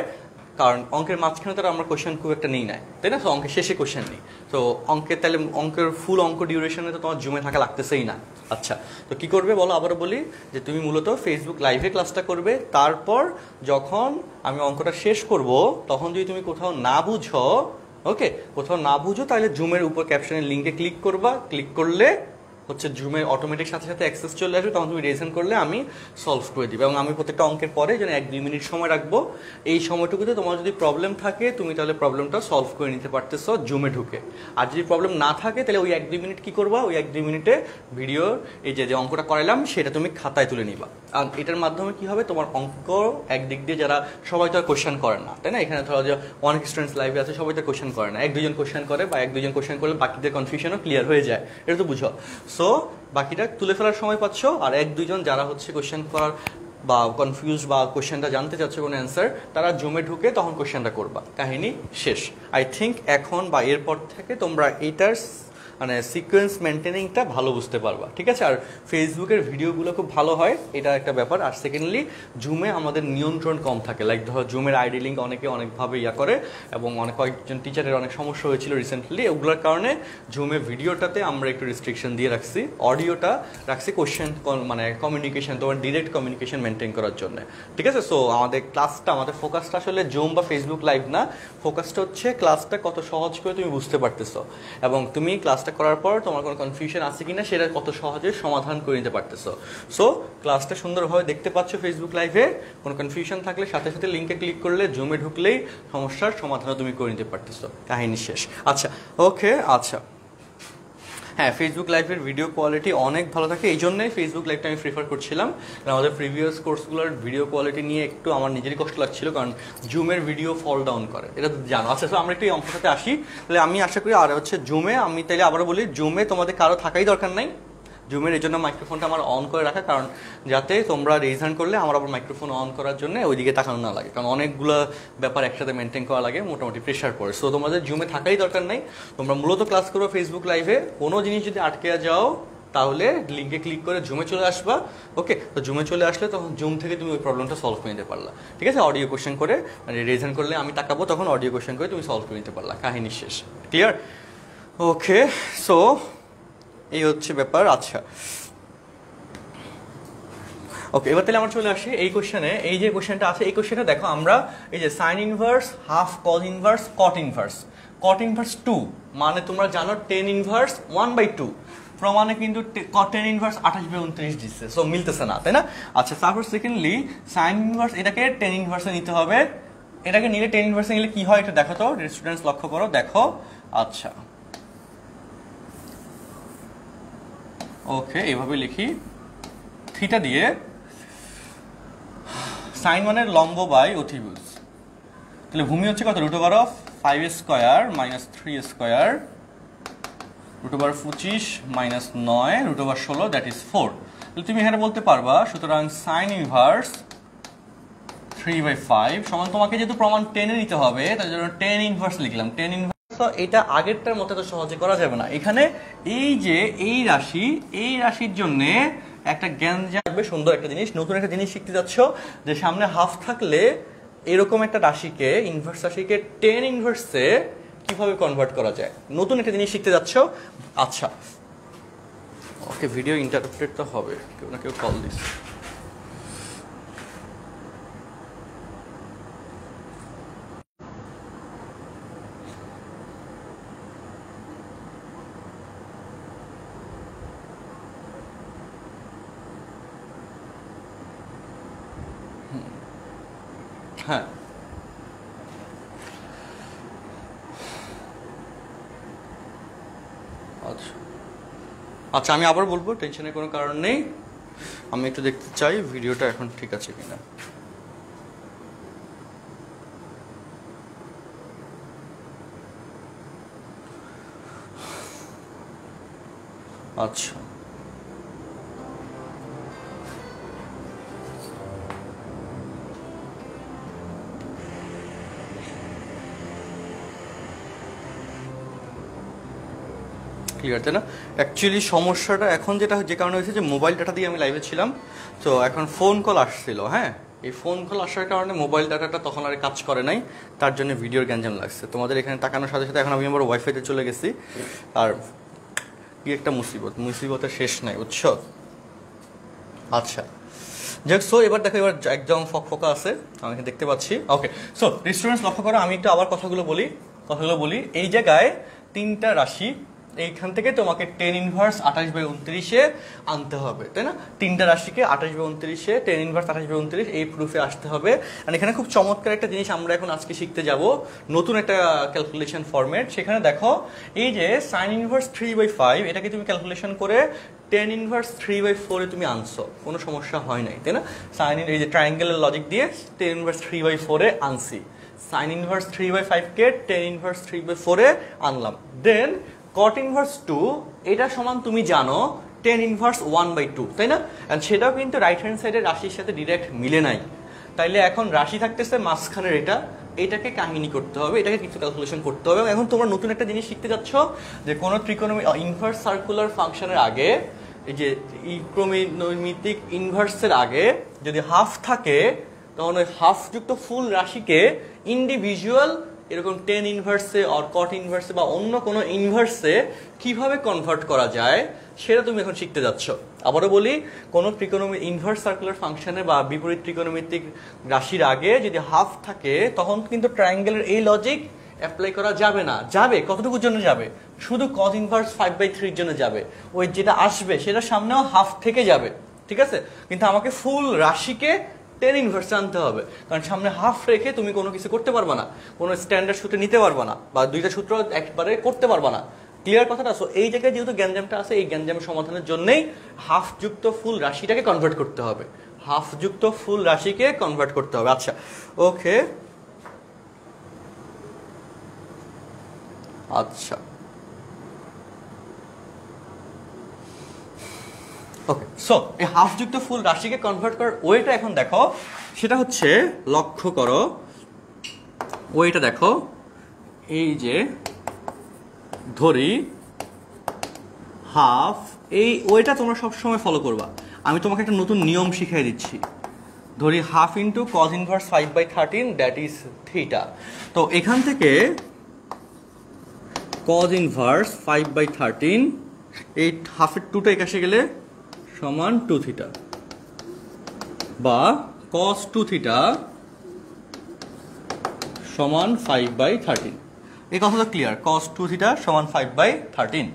কারণ অঙ্কের মাঝখানে তো আমরা কোশ্চেন খুব একটা নিই না, তাই না? তো অঙ্কের শেষে কোশ্চেন নিই, তো অঙ্কের তাহলে অঙ্কের ফুল অঙ্ক ডিউরেশনে তো তোমার জুমে থাকা লাগতেছেই না। আচ্ছা, তো কি করবে বলো? আবারও বলি যে তুমি মূলত ফেসবুক লাইভে ক্লাসটা করবে, তারপর যখন আমি অঙ্কটা শেষ করব তখন যদি তুমি কোথাও না বুঝো, ওকে, কোথাও না বুঝো, তাহলে জুমের উপর ক্যাপশনের লিঙ্কে ক্লিক করবা, ক্লিক করলে হচ্ছে জুমের অটোমেটিক সাথে সাথে অ্যাক্সেস চলে আসবে, তখন তুমি রেজেন করলে আমি সলভ করে দিই। এবং আমি প্রত্যেকটা অঙ্কের পরে যেন 1-2 মিনিট সময় রাখবো, এই সময়টুকুতে তোমার যদি প্রবলেম থাকে তুমি তাহলে প্রবলেমটা সলভ করে নিতে পারতেছো জুমে ঢুকে। আর যদি প্রবলেম না থাকে তাহলে ওই 1-2 মিনিট কি করবা, ওই 1-2 মিনিটে ভিডিও এই যে অঙ্কটা করাইলাম সেটা তুমি খাতায় তুলে নিবা। আর এটার মাধ্যমে কি হবে, তোমার অঙ্ক একদিক দিয়ে যারা সবাই তো আর কোশ্চেন করে না, তাই না? এখানে ধরো যে অনেক স্টুডেন্টস লাইভে আছে, সবাই তো কোশ্চেন করে না, 1-2 জন কোশ্চেন করে, বা 1-2 জন কোশ্চেন করলে বাকিদের কনফিউশনও ক্লিয়ার হয়ে যায়, এটা তো বুঝো। সো বাকিটা তুলে ফেলার সময় পাচ্ছ, আর 1-2 জন যারা হচ্ছে কোশ্চেন করার বা কনফিউজ বা কোশ্চেনটা জানতে চাচ্ছে কোনো অ্যান্সার, তারা জুমে ঢুকে তখন কোশ্চেনটা করবা, কাহিনী শেষ। আই থিঙ্ক এখন বা এরপর থেকে তোমরা এইটার মানে সিকোয়েন্স মেনটেনিংটা ভালো বুঝতে পারবা, ঠিক আছে? আর ফেসবুকের ভিডিওগুলো খুব ভালো হয়, এটা একটা ব্যাপার। আর সেকেন্ডলি জুমে আমাদের নিয়ন্ত্রণ কম থাকে, লাইক ধরো জুমের আইডি লিঙ্ক অনেকে অনেকভাবে করে, এবং কয়েকজন টিচারের অনেক সমস্যা হয়েছিল রিসেন্টলি, ওগুলোর কারণে জুমে ভিডিওটাতে আমরা একটু রেস্ট্রিকশন দিয়ে রাখছি, অডিওটা রাখছি কোশ্চেন মানে কমিউনিকেশন, তোমার ডিরেক্ট কমিউনিকেশন মেনটেন করার জন্য, ঠিক আছে? সো আমাদের ক্লাসটা, আমাদের ফোকাসটা আসলে জুম বা ফেসবুক লাইভ না, ফোকাসটা হচ্ছে ক্লাসটা কত সহজ করে তুমি বুঝতে পারতেছো, এবং তুমি ক্লাসটা করার পর তোমার কোনো কনফিউশন আছে কিনা সেটা কত সহজে সমাধান করে নিতে পারতেছো। সো ক্লাসটা সুন্দরভাবে দেখতে পাচ্ছ ফেসবুক লাইভে, কোনো কনফিউশন থাকলে সাথে সাথে লিঙ্কে ক্লিক করলে জুমে ঢুকলেই সমস্যার সমাধানও তুমি করে নিতে পারতেছো, কাহিনী শেষ। আচ্ছা, ওকে, আচ্ছা, হ্যাঁ, ফেসবুক লাইভের ভিডিও কোয়ালিটি অনেক ভালো থাকে, এই জন্যই ফেসবুক লাইভটা আমি প্রিফার করছিলাম। আমাদের প্রিভিয়াস কোর্সগুলোর ভিডিও কোয়ালিটি নিয়ে একটু আমার নিজেরই কষ্ট লাগছিল, কারণ জুমের ভিডিও ফল ডাউন করে, এটা তো জানো। আচ্ছা, তো আমরা একটু এই অঙ্কের সাথে আসি, তাহলে আমি আশা করি। আর হচ্ছে জুমে আমি তাইলে আবারও বলি, জুমে তোমাদের কারো থাকাই দরকার নাই জুমের, এই জন্য মাইক্রোফোনটা আমার অন করে রাখা, কারণ যাতে তোমরা রেজ হ্যান্ড করলে আমার আবার মাইক্রোফোন অন করার জন্য ওইদিকে তাকানো না লাগে, কারণ অনেকগুলো ব্যাপার একসাথে মেনটেন করা লাগে, মোটামুটি প্রেশার পড়ে। সো তোমাদের জুমে থাকাই দরকার নাই, তোমরা মূলত ক্লাস করো ফেসবুক লাইভে। কোনো জিনিস যদি আটকে যাও তাহলে লিঙ্কে ক্লিক করে জুমে চলে আসবা, ওকে? তো জুমে চলে আসলে তখন জুম থেকে তুমি ওই প্রবলেমটা সলভ করে নিতে পারলা, ঠিক আছে? অডিও কোশ্চেন করে, মানে রেজ হ্যান্ড করলে আমি তাকাবো, তখন অডিও কোশ্চেন করে তুমি সলভ করে নিতে পারলা, কাহিনী শেষ, ক্লিয়ার? ওকে, সো এই হচ্ছে ব্যাপার। আচ্ছা, ওকে, এবার তাহলে আমরা চলে আসি এই কোশ্চেনে। এই যে কোশ্চেনটা আছে, এই কোশ্চেনটা দেখো, আমরা এই যে sign inverse, half cos inverse, কট ইনভার্স, কট ইনভার্স 2 মানে তোমরা জানো টেন ইনভার্স 1/2, প্রমাণে কিন্তু টেন ইনভার্স 28/29 দিচ্ছে, সো মিলতেছে না, তাই না? আচ্ছা, তারপর সেকেন্ডলি সাইন ইনভার্স, এটাকে টেন ইনভার্সে নিতে হবে, এটাকে নিলে টেন ইনভার্সে নিলে কি হয় এটা দেখো তো, স্টুডেন্টস লক্ষ্য করো, দেখো। আচ্ছা, ওকে, এইভাবে লিখি, থিটা দিয়ে সাইন মানের লম্ব বাই অতিভুজ, তাহলে ভূমি হচ্ছে কত, √5² - 3² √25 - 9 √16, দ্যাট ইজ 4। তাহলে তুমি এখানে বলতে পারবা, সুতরাং সাইন ইনভার্স 3/5 সমান, তোমাকে যেহেতু প্রমাণ 10 এ নিতে হবে তার জন্য 10 ইনভার্স লিখলাম, 10 ইনভার্স। এটা আগেরটার মতো তো সহজে করা যাবে না, এখানে এই যে এই রাশির জন্য একটা জ্ঞান যাবে, সুন্দর একটা জিনিস, নতুন একটা জিনিস শিখতে যাচ্ছ, যে সামনে হাফ থাকলে এরকম একটা রাশিকে, ইনভার্স রাশিকে 10 ইনভার্সে কিভাবে কনভার্ট করা যায়, নতুন একটা জিনিস শিখতে যাচ্ছ। আচ্ছা, ওকে, ভিডিও ইন্টারাপ্টেড তো হবে, কেউ না কেউ কল দিস। হ্যাঁ, আচ্ছা, আচ্ছা, আমি আবার বলবো, টেনশনের কোনো কারণ নেই, আমি একটু দেখতে চাই ভিডিওটা এখন ঠিক আছে কিনা। আচ্ছা, ক্লিয়ার, তাই না? অ্যাকচুয়ালি সমস্যাটা এখন যেটা যে কারণে হয়েছে যে মোবাইল ডাটা দিয়ে আমি লাইভে ছিলাম, তো এখন ফোন কল আসছিল। হ্যাঁ, এই ফোন কল আসার কারণে মোবাইল ডাটাটা তখন আর কাজ করে নাই, তার জন্য ভিডিওর গ্যাঞ্জাম লাগছে। তোমাদের এখানে তাকানোর সাথে সাথে এখন আমি আমার ওয়াইফাইতে চলে গেছি, আর কি একটা মুসিবতের শেষ নাই, বুঝছো? আচ্ছা যাক, সো এবার দেখো, এবার একদম ফকফকা আছে, আমি দেখতে পাচ্ছি। ওকে, সো রেস্টুরেন্টস লক্ষ্য করো, আমি একটু আবার কথাগুলো বলি। এই জায়গায় তিনটা রাশি, এইখান থেকে তোমাকে টেন ইনভার্স 28/29 আনতে হবে, তাই না? তিনটা রাশিকে 28/29 টেন ইনভার্স 28/29 এই প্রুফে আসতে হবে। আর এখানে খুব চমৎকার একটা জিনিস আমরা এখন আজকে শিখতে যাব, নতুন একটা ক্যালকুলেশন ফরম্যাট। সেখানে দেখো এই যে সাইন ইনভার্স 3/5 এটাকে তুমি ক্যালকুলেশন করে টেন ইনভার্স 3/4 তুমি আনছো, কোনো সমস্যা হয় নাই, তাই না? এই যে ট্রায়াঙ্গেলের লজিক দিয়ে টেন ইনভার্স 3/4 আনছি, সাইন ইনভার্স 3/5 কে টেন ইনভার্স 3/4 আনলাম। দেন কট ইনভার্স 2 এটা সমান তুমি জানো টেন ইনভার্স 1/2, তাই না? এন্ড সেটাও কিন্তু রাইট হ্যান্ড সাইডের রাশির সাথে ডিরেক্ট মিলে নাই। তাইলে এখন রাশি থাকতেছে মাঝখানের এটাকে কাহিনী করতে হবে, এটাকে কিছু ক্যালকুলেশন করতে হবে। এখন তোমরা নতুন একটা জিনিস শিখতে যাচ্ছ যে কোনো ইনভার্স সার্কুলার ফাংশনের আগে, এই যে ত্রিকোণমিতিক ইনভার্সের আগে যদি হাফ থাকে, তখন ওই হাফ যুক্ত ফুল রাশিকে ইন্ডিভিজুয়াল এরকম টেন ইনভার্সে অর কট ইনভার্সে বা অন্য কোনো ইনভার্সে কিভাবে কনভার্ট করা যায় সেটা তুমি এখন শিখতে যাচ্ছ। আবারও বলি, কোনো ইনভার্স সার্কুলার ফাংশনে বা বিপরীত ত্রিকোণমিতিক রাশির আগে যদি হাফ থাকে, তখন কিন্তু ট্রায়াঙ্গেলের এই লজিক অ্যাপ্লাই করা যাবে না। যাবে কতটুকুর জন্য যাবে? শুধু কজ ইনভার্স 5/3 জন্য যাবে। ওই যেটা আসবে সেটা সামনেও হাফ থেকে যাবে, ঠিক আছে? কিন্তু আমাকে ফুল রাশিকে টেন ইনভার্স আনতে হবে, কারণ সামনে হাফ রেখে তুমি কোনো কিছু করতে পারবা না, কোনো স্ট্যান্ডার্ড সূত্র নিতে পারবা না, বা দুইটা সূত্র একবারে করতে পারবা না। ক্লিয়ার কথাটা? সো এই জায়গায় যেহেতু গ্যাঞ্জামটা আছে, এই গ্যাঞ্জামের সমাধানের জন্যই হাফ যুক্ত ফুল রাশিটাকে কনভার্ট করতে হবে, হাফ যুক্ত ফুল রাশিকে কনভার্ট করতে হবে। আচ্ছা, ওকে, আচ্ছা, ওকে। সো এই হাফ যুক্ত ফুল রাশিকে কনভার্ট করার ওয়েটা এখন দেখো, সেটা হচ্ছে, লক্ষ্য করো ওয়েটা দেখো, এই যে ধরি হাফ, এই ওয়েটা তোমরা সবসময় ফলো করবা। আমি তোমাকে একটা নতুন নিয়ম শিখিয়ে দিচ্ছি। ধরি half into cos inverse 5/13 that is theta. তো এখান থেকে কজ ইনভার্স 5/13, এই হাফের 2টা একাশে গেলে সমান 2 থিটা, বা cos 2 থিটা সমান 5/13। এই কথাটা ক্লিয়ার? cos 2 থিটা সমান 5/13।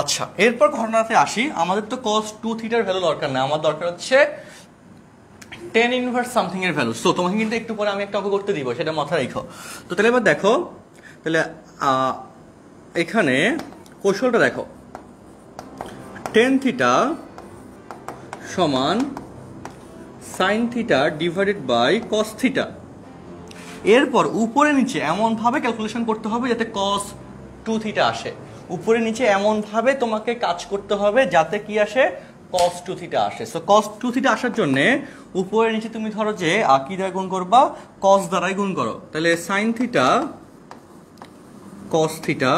আচ্ছা, এরপর ঘটনাতে আসি। আমাদের তো cos 2 থিটার ভ্যালু দরকার না, আমার দরকার হচ্ছে টেন ইনভার্স সামথিং এর ভ্যালু। সো তোমাকে কিন্তু একটু পরে আমি একটা অঙ্ক করতে দিব, সেটা মাথায় রেখো। তো তাহলে এবার দেখো, তাহলে এখানে কৌশলটা দেখো, টেন থিটা সমান sin theta divided by cos theta. এরপর উপরে নিচে এমনভাবে ক্যালকুলেশন করতে হবে যাতে কস 2 থিটা আসে। উপরে নিচে এমনভাবে তোমাকে কাজ করতে হবে যাতে কি আসে? কস 2 থিটা আসে। সো কস 2 থিটা আসার জন্য উপরে নিচে তুমি ধরো যে কি দ্বারা গুণ করবা? কস দ্বারাই গুণ করো। তাহলে সাইন থিটা কস থিটা,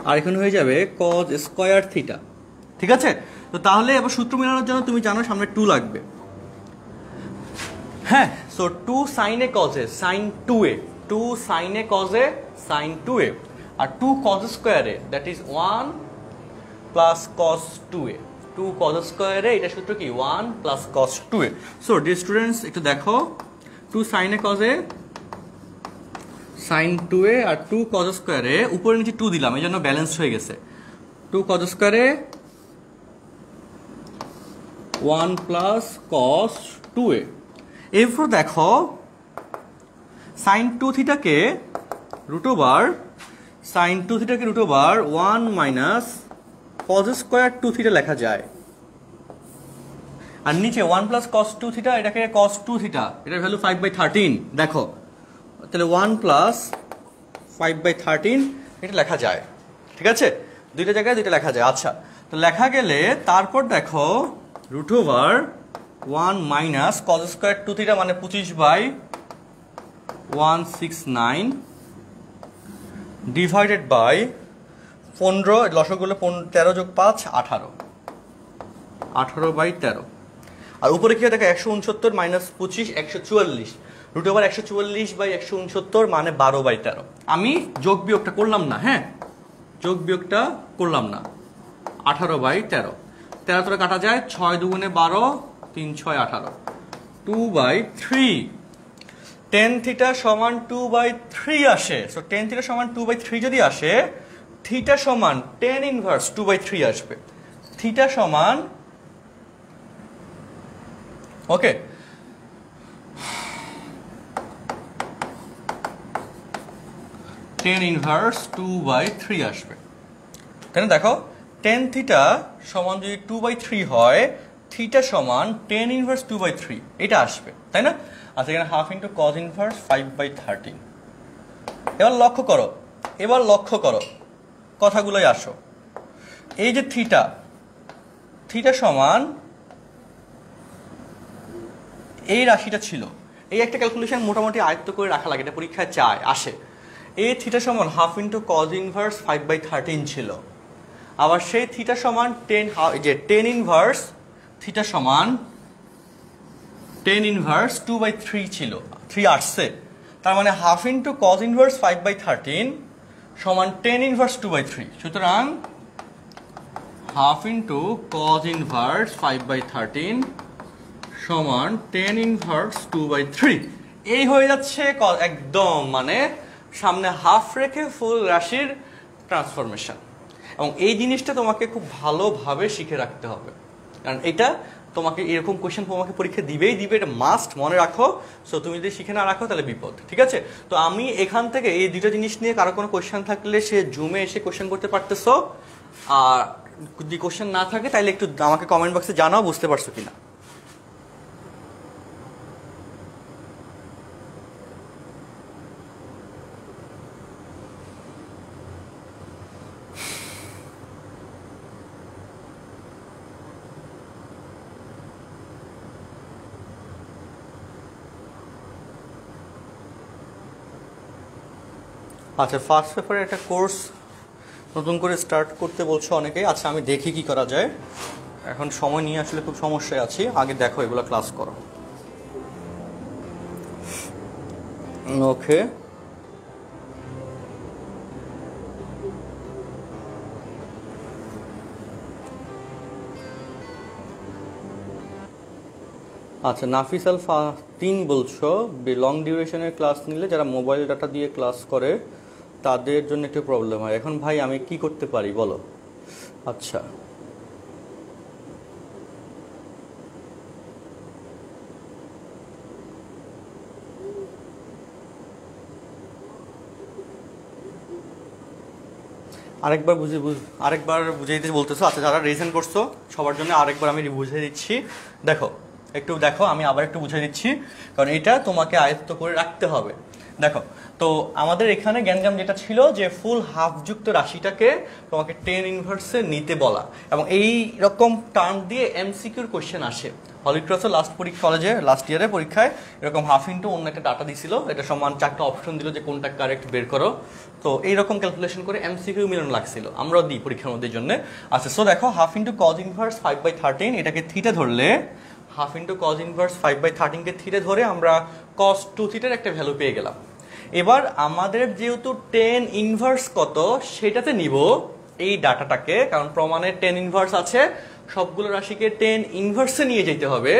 আর এখানে হয়ে যাবে কজ স্কয়ার থিটা, ঠিক আছে? তো তাহলে এবার সূত্র মেলানোর জন্য তুমি জানো সামনে 2 লাগবে। হ্যাঁ, সো 2 সাইনে কজে সাইন 2a, 2 সাইনে কজে সাইন 2a, আর 2 কজ স্কয়ারে that is 1 plus cos 2a, 2 cos স্কয়ারে এটা সূত্র কি? 1 plus cos 2a। So dear students একটু দেখো, 2 সাইনে কজে সাইন 2a আর 2 কজ স্কয়ারে উপরে নিচে 2 দিলাম, এই জন্য ব্যালেন্স হয়ে গেছে। 2 কজ স্কয়ারে 1 প্লাস কস 2a। এরপর দেখো সাইন 2 থিটাকে root over 1 minus cos square 2 theta লেখা যায়, আর নিচে 1 প্লাস কস 2 থিটা, এটাকে কস 2 থিটা, এটার ভ্যালু 5/13। দেখো তাহলে 1 প্লাস 5/13 এটা লেখা যায়, ঠিক আছে? দুইটা জায়গায় দুইটা লেখা যায়। আচ্ছা, তো লেখা গেলে তারপর দেখো root over 1 minus cos square 2 theta মানে 25/169 ডিভাইডেড বাই 15 লসাগুলো 13 যোগ 5 18, 18/13। আর উপরে কি হয় দেখো 169 মাইনাস 25 144, রুট ওভার 144/169 মানে 12/13। আমি যোগ বিয়োগটা করলাম না, হ্যাঁ যোগ বিয়োগটা করলাম না। 18/13, 13 ধরে কাটা যায়, 6 দুগুণে 12, 3 6 18, 2/3। tan থিটা সমান 2/3 আসে। সো tan থিটা সমান 2/3 যদি আসে, থিটা সমান tan ইনভার্স 2/3 আসবে। থিটা সমান ওকে tan ইনভার্স 2/3 আসবে। তাই না? দেখো tan থিটা সমান যদি 2/3 হয়, থিটা সমান tan ইনভার্স 2/3 এটা আসবে, তাই না? আচ্ছা, এখানে হাফ ইন্টু cos ইনভার্স 5/13। এবার লক্ষ্য করো কথাগুলোই আসো। এই যে থিটা, থিটা সমান এই রাশিটা ছিল, এই একটা ক্যালকুলেশন মোটামুটি আয়ত্ত করে রাখা লাগে, এটা পরীক্ষায় আসে। এই থিটা সমান হাফ ইন্টু cos ইনভার্স 5/13 ছিল। আবার সেই থিটা সমান tan ইনভার্স থিটা সমান tan ইনভার্স 2/3 ছিল, 3 আসছে। তার মানে হাফ ইন্টু cos ইনভার্স 5/13 সমান tan ইনভার্স 2/3। সুতরাং হাফ ইন্টু cos ইনভার্স 5/13 সমান tan ইনভার্স 2/3। এই হয়ে যাচ্ছে একদম মানে সামনে হাফ রেখে ফুল রাশির ট্রান্সফরমেশন। এবং এই জিনিসটা তোমাকে খুব ভালোভাবে শিখে রাখতে হবে, কারণ এটা তোমাকে এরকম কোয়েশ্চেন তোমাকে পরীক্ষা দিবে, এটা মাস্ট মনে রাখো। সো তুমি যদি শিখে না রাখো তাহলে বিপদ, ঠিক আছে? তো আমি এখান থেকে এই দুটো জিনিস নিয়ে কারো কোনো কোয়েশ্চেন থাকলে সে জুমে এসে কোয়েশ্চেন করতে পারতেছো, আর যদি কোয়েশ্চেন না থাকে তাহলে একটু আমাকে কমেন্ট বক্সে জানাও বুঝতে পারছো কিনা। আচ্ছা, ফার্স্ট পেপারে একটা কোর্স নতুন করে স্টার্ট করতে বলছো অনেকেই। আচ্ছা, আমি দেখি কি করা যায়। এখন সময় নিয়ে আসলে খুব সমস্যায় আছি। আগে দেখো এগুলো ক্লাস করো। ওকে, আচ্ছা নাফিস আল 3 বলছো লং ডিউরেশনের ক্লাস নিলে যারা মোবাইল ডাটা দিয়ে ক্লাস করে তাদের জন্য একটু প্রবলেম হয়। এখন ভাই আমি কি করতে পারি বলো? আচ্ছা, আরেকবার বুঝিয়ে দিতে বলতেছো। আচ্ছা, যারা রিজন করছো সবার জন্য আরেকবার আমি বুঝিয়ে দিচ্ছি। দেখো আমি আবার একটু বুঝিয়ে দিচ্ছি, কারণ এটা তোমাকে আয়ত্ত করে রাখতে হবে। দেখো, তো আমাদের এখানে জ্ঞানজাম যেটা ছিল যে ফুল হাফ যুক্ত রাশিটাকে তোমাকে tan ইনভার্সে নিতে বলা, এবং এই রকম টার্ম দিয়ে এমসিকিউর কোশ্চেন আসে। হলিক্রসে কলেজে লাস্ট ইয়ারে পরীক্ষায় এরকম হাফ ইন্টু অন্য একটা ডাটা দিছিল, এটা সমান 4টা অপশন দিল যে কোনটা কারেক্ট বের করো। তো এইরকম ক্যালকুলেশন করে এমসিকিউ মিলন লাগছিল, আমরাও দিই পরীক্ষার মধ্যে জন্য। আচ্ছা, সো দেখো হাফ ইন্টু cos ইনভার্স 5/13 এটাকে থিটা ধরলে, হাফ ইন্টু cos ইনভার্স 5/13 কে থিটা ধরে আমরা cos 2 থিটার একটা ভ্যালু পেয়ে গেলাম। এবার আমাদের যেহেতু tan ইনভার্স কত সেটাতে নিব এই ডাটাটাকে, কারণ প্রমাণে tan ইনভার্স আছে, সবগুলো রাশিকে tan ইনভার্সে নিয়ে যেতে হবে।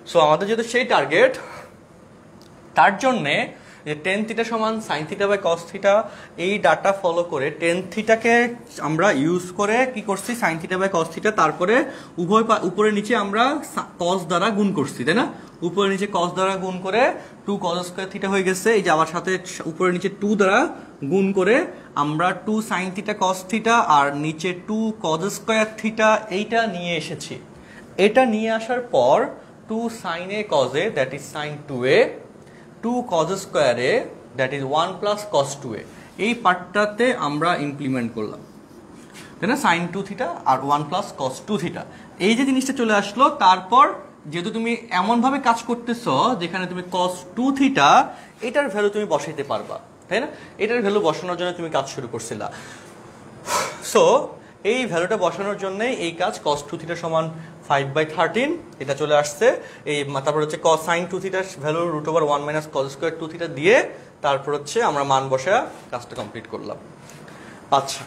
সো আমাদের যেহেতু সেই টার্গেট, তার জন্যে যে tan থিটা সমান sin theta by cos theta, এই ডাটা ফলো করে tan থিটাকে আমরা ইউজ করে কি করছি sin theta by cos theta, তারপরে উপরে নিচে আমরা cos দ্বারা গুণ করছি, তাই না? উপরে নিচে cos দ্বারা গুণ করে 2 cos স্কয়ার থিটা হয়ে গেছে। এই যে আবার সাথে উপরে নিচে 2 দ্বারা গুণ করে আমরা 2 sin থিটা cos থিটা আর নিচে 2 cos স্কয়ার থিটা এইটা নিয়ে এসেছি। এটা নিয়ে আসার পর 2 sin a cos a that is sin 2a, 2 cos square a that is 1 plus cos 2a, এই পার্টটাতে আমরা ইমপ্লিমেন্ট করলাম, তাই না? sin 2 থিটা আর 1 প্লাস cos 2 থিটা, এই যে জিনিসটা চলে আসলো। তারপর যেহেতু তুমি এমন ভাবে কাজ করতেছো যেখানে তুমি cos 2 থিটা এটার ভ্যালু তুমি বসাইতে পারবা, তাই না? এটার ভ্যালু বসানোর জন্য তুমি কাজ শুরু করছিলা। সো এই ভ্যালুটা বসানোর জন্যই এই কাজ cos 2 থিটা সমান 5/13 এটা চলে আসছে। এই তারপর হচ্ছে cos sin 2 থিটার value √1 minus cos square 2 theta দিয়ে তারপর হচ্ছে আমরা মান বসা কাজটা কমপ্লিট করলাম। আচ্ছা,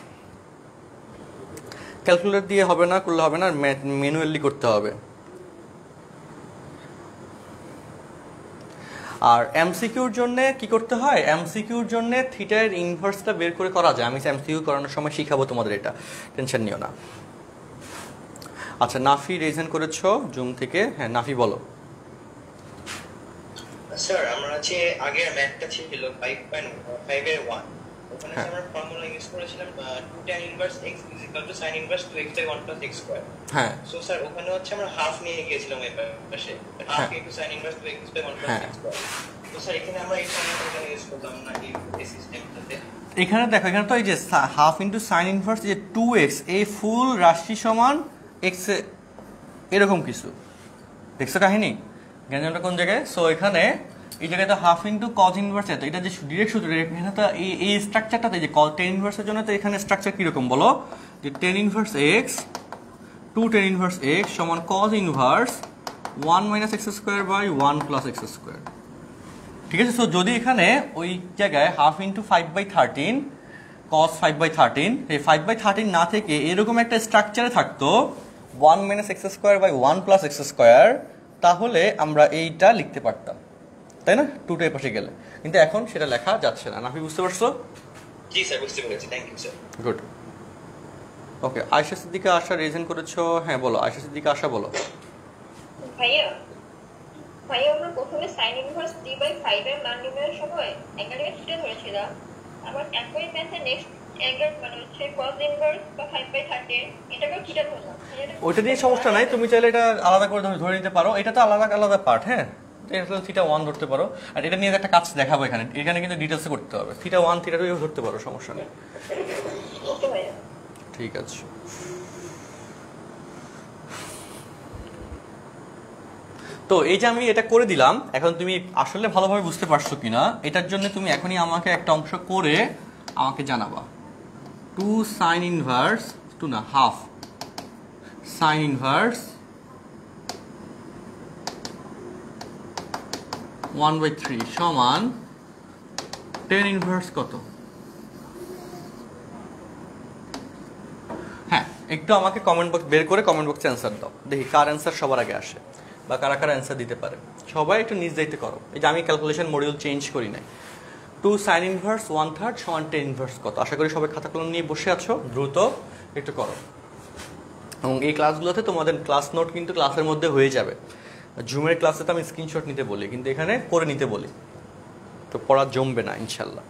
ক্যালকুলেটর দিয়ে হবে না, করলে হবে না, ম্যানুয়ালি করতে হবে। আর এমসিকিউর জন্য কি করতে হয়, এমসিকিউর জন্য থিটার ইনভার্সটা বের করে করা যায়। আমি এমসিকিউ করানোর সময় শিখাবো তোমাদের, এটা টেনশন নিও না। আচ্ছা, নাফি রেজেন করেছো জুম থেকে। হ্যাঁ নাফি বলো। স্যার আমরা হচ্ছে আগের ম্যাথটা ছিল 5.5 এর 1, ওখানে আমরা ফর্মুলা ইউজ করেছিলাম 2 tan inverse x = sin inverse 2x / 1 + x square. হ্যাঁ সো স্যার ওখানে হচ্ছে আমরা হাফ নিয়ে গিয়েছিলাম এই পাশে, half into sin inverse 2x / 1 + x square. তো স্যার এখানে আমরা এই ফর্মুলাটা ইউজ করতাম নাকি এই সিস্টেমটাতে? এখানে দেখো, এখানে তো এই যে হাফ ইন্টু সাইন ইনভার্স যে 2x, এই ফুল রাশি সমান x এরকম কিছু দেখছো কাহিনী, জ্ঞানটা কোন জায়গায়? সো এখানে এই জায়গায় তো হাফ ইন্টু কজ ইনভার্স, এত এটা যে ডিরেক্ট সূত্র, এখানে তো এই স্ট্রাকচারটাতে যে টেন ইনভার্সের জন্য তো এখানে স্ট্রাকচার কিরকম বলো, যে tan inverse x 2 tan inverse x সমান cos inverse 1 minus x square by 1 plus x square. ঠিক আছে, সো যদি এখানে ওই জায়গায় হাফ ইন্টু 5/13 cos 5/13, এই 5/13 না থেকে এরকম একটা স্ট্রাকচারে থাকতো 1 minus x square by 1 plus x square, তাহলে আমরা এইটা লিখতে পারতাম, তাই না, 2টা এর পাশে গেলে। কিন্তু এখন সেটা লেখা যাচ্ছে না। নাফি বুঝতে পারছো? জি স্যার বুঝতে পেরেছি, thank you sir. Good. Okay, Ayesha Siddika Asha রেজেন করেছো। হ্যাঁ বলো, আয়েশা সিদ্দিকা আশা বলো। ভাইয়া আমরা প্রথমে sin ইনভার্স 3/5 এর মান নির্ণয়ের সময় অ্যাঙ্গেলের থিটা ধরেছিলাম, আবার একই ম্যাথে নেক্সট অ্যাঙ্গেল মানে হচ্ছে cos ইনভার্স বা 5/13 এটাকেও থিটা ধরলাম। ওইটা নিয়ে সমস্যা নাই, তুমি চাইলে এটা আলাদা করে ধরে নিতে পারো, এটা তো আলাদা আলাদা পার্ট। হ্যাঁ, এটা থিটা 1 ধরতে পারো, আর এটা নিয়ে একটা কাজ দেখাবো এখানে, এখানে কিন্তু ডিটেলসে করতে হবে। থিটা 1 থিটা 2 ধরতে পারো, সমস্যা নেই। ওকে ভাইয়া, ঠিক আছে। তো এই যে আমি এটা করে দিলাম, এখন তুমি আসলে ভালোভাবে বুঝতে পারছো কিনা এটার জন্য তুমি এখনই আমাকে একটা অংশ করে আমাকে জানাবা। 2 sin ইনভার্স 2 না হাফ sin ইনভার্স 1/3 সমান 10 ইনভার্স কত? হ্যাঁ, একটু আমাকে কমেন্ট বক্স বের করে কমেন্ট বক্সে অ্যান্সার দাও, দেখি কার অ্যান্সার সবার আগে আসে বা কারা কারা অ্যান্সার দিতে পারে। সবাই একটু নিজ দায়িত্বে করো, এই যে আমি ক্যালকুলেশন মডিউল চেঞ্জ করি নাই। 2 sin ইনভার্স 1/3 সমান 10 ইনভার্স কত? আশা করি সবাই খাতা কলম নিয়ে বসে আছো, দ্রুত একটু করো। এবং এই ক্লাসগুলোতে তোমাদের ক্লাস নোট কিন্তু ক্লাসের মধ্যে হয়ে যাবে। জুমের ক্লাসে তো আমি স্ক্রিনশট নিতে বলি, কিন্তু এখানে করে নিতে বলি, তো পড়া জমবে না ইনশাল্লাহ।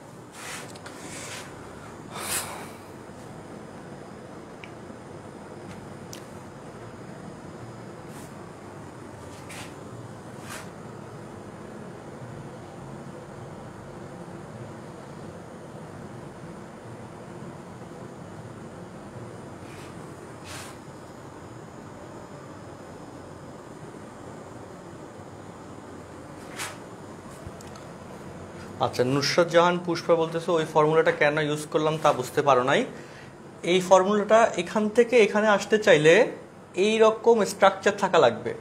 আচ্ছা, নুসরাত জাহান পুষ্পা বলতেছে ওই ফর্মুলাটা কেন ইউজ করলাম তা বুঝতে পারো নাই। এই ফর্মুলাটা এখান থেকে এখানে আসতে চাইলে এই রকম স্ট্রাকচার থাকা লাগবে।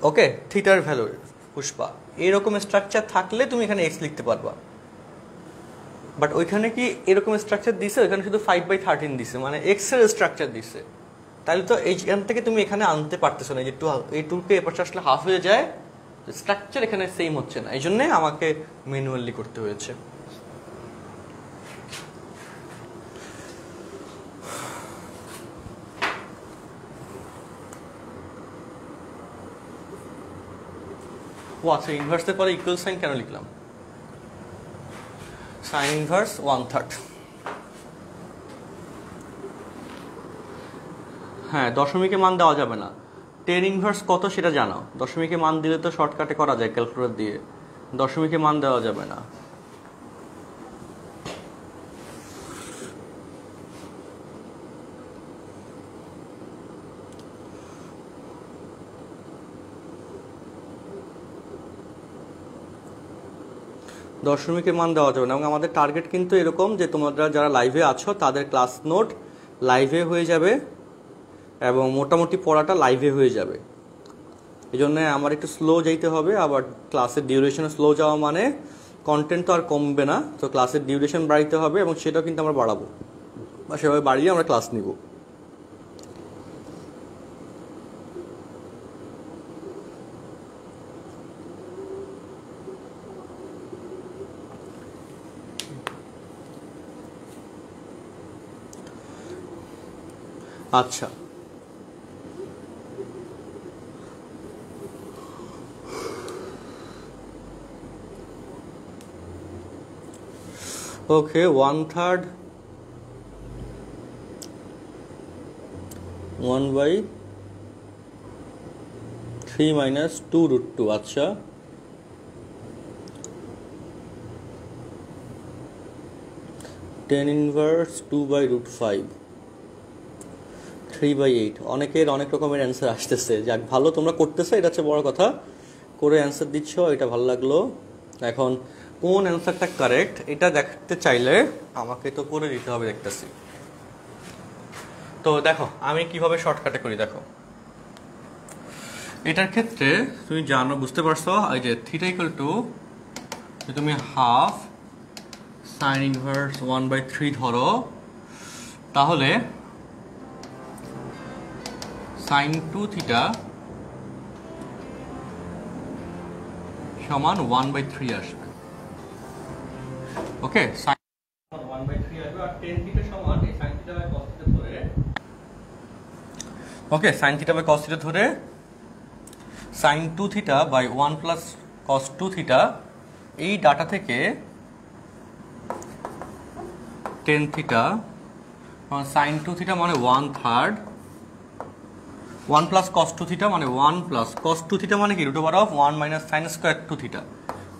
ওকে, থিটার ভ্যালু পুষ্পা এইরকম স্ট্রাকচার থাকলে তুমি এখানে এক্স লিখতে পারবা, বাট ওইখানে কি এরকম স্ট্রাকচার দিছে? ওইখানে শুধু 5/13 দিছে, মানে এক্স এর স্ট্রাকচার দিছে। তাহলে তো এইখান থেকে তুমি এখানে আনতে পারতেছো না, যে এই 2কে এ পাশে আসলে হাফ হয়ে যায়, স্ট্রাকচার এখানে সেম হচ্ছে না, এই জন্য আমাকে ম্যানুয়ালি করতে হয়েছে। ও আচ্ছা, ইনভার্সের পরে ইকুয়াল সাইন কেন লিখলাম? Sign inverse 1/3। হ্যাঁ, দশমিকে মান দেওয়া যাবে না। 10 ইনভার্স কত সেটা জানো? দশমিকে মান দিলে তো শর্টকাটে করা যায় ক্যালকুলেটর দিয়ে, দশমিকে মান দেওয়া যাবে না। দশমিকের মান দেওয়া যাবে না, এবং আমাদের টার্গেট কিন্তু এরকম যে তোমরা যারা লাইভে আছো তাদের ক্লাস নোট লাইভে হয়ে যাবে এবং মোটামুটি পড়াটা লাইভে হয়ে যাবে। এই জন্য আমার একটু স্লো যাইতে হবে, আবার ক্লাসের ডিউরেশনে স্লো যাওয়া মানে কন্টেন্ট তো আর কমবে না, তো ক্লাসের ডিউরেশন বাড়াইতে হবে এবং সেটাও কিন্তু আমরা বাড়াবো, বা সেভাবে বাড়িয়ে আমরা ক্লাস নিব। আচ্ছা, ওকে, 1/3 1/3 minus 2√2। আচ্ছা, 10 inverse 2/√5 3/8। অনেকের অনেক রকমের অ্যান্সার আসতেছে, যাক ভালো তোমরা করতেছো, এটা হচ্ছে বড় কথা, করে অ্যান্সার দিচ্ছ, এটা ভালো লাগলো। এখন কোন অ্যান্সারটা কারেক্ট এটা দেখতে চাইলে আমাকে তো করে দিতে হবে, দেখতেছি। তো দেখো আমি কিভাবে শর্টকাটে করি, দেখো এটার ক্ষেত্রে তুমি জানো, বুঝতে পারছো, এই যে থিটা ইকুয়াল টু তুমি হাফ সাইন ইনভার্স 1/3 ধরো, তাহলে সাইন 2 থিটা সমান 1/3 আসবে। ওকে, সাইন 1/3 আসবে, আর tan থিটা সমান এই sine theta by cos theta ধরে, okay, sine theta by cos theta ধরে sine 2 theta by 1 plus cos 2 theta, এই ডাটা থেকে tan থিটা সাইন 2 থিটা মানে 1/3, 1 প্লাস cos 2 থিটা মানে 1 প্লাস cos 2 থিটা মানে কি root over of 1 minus sin square 2 theta,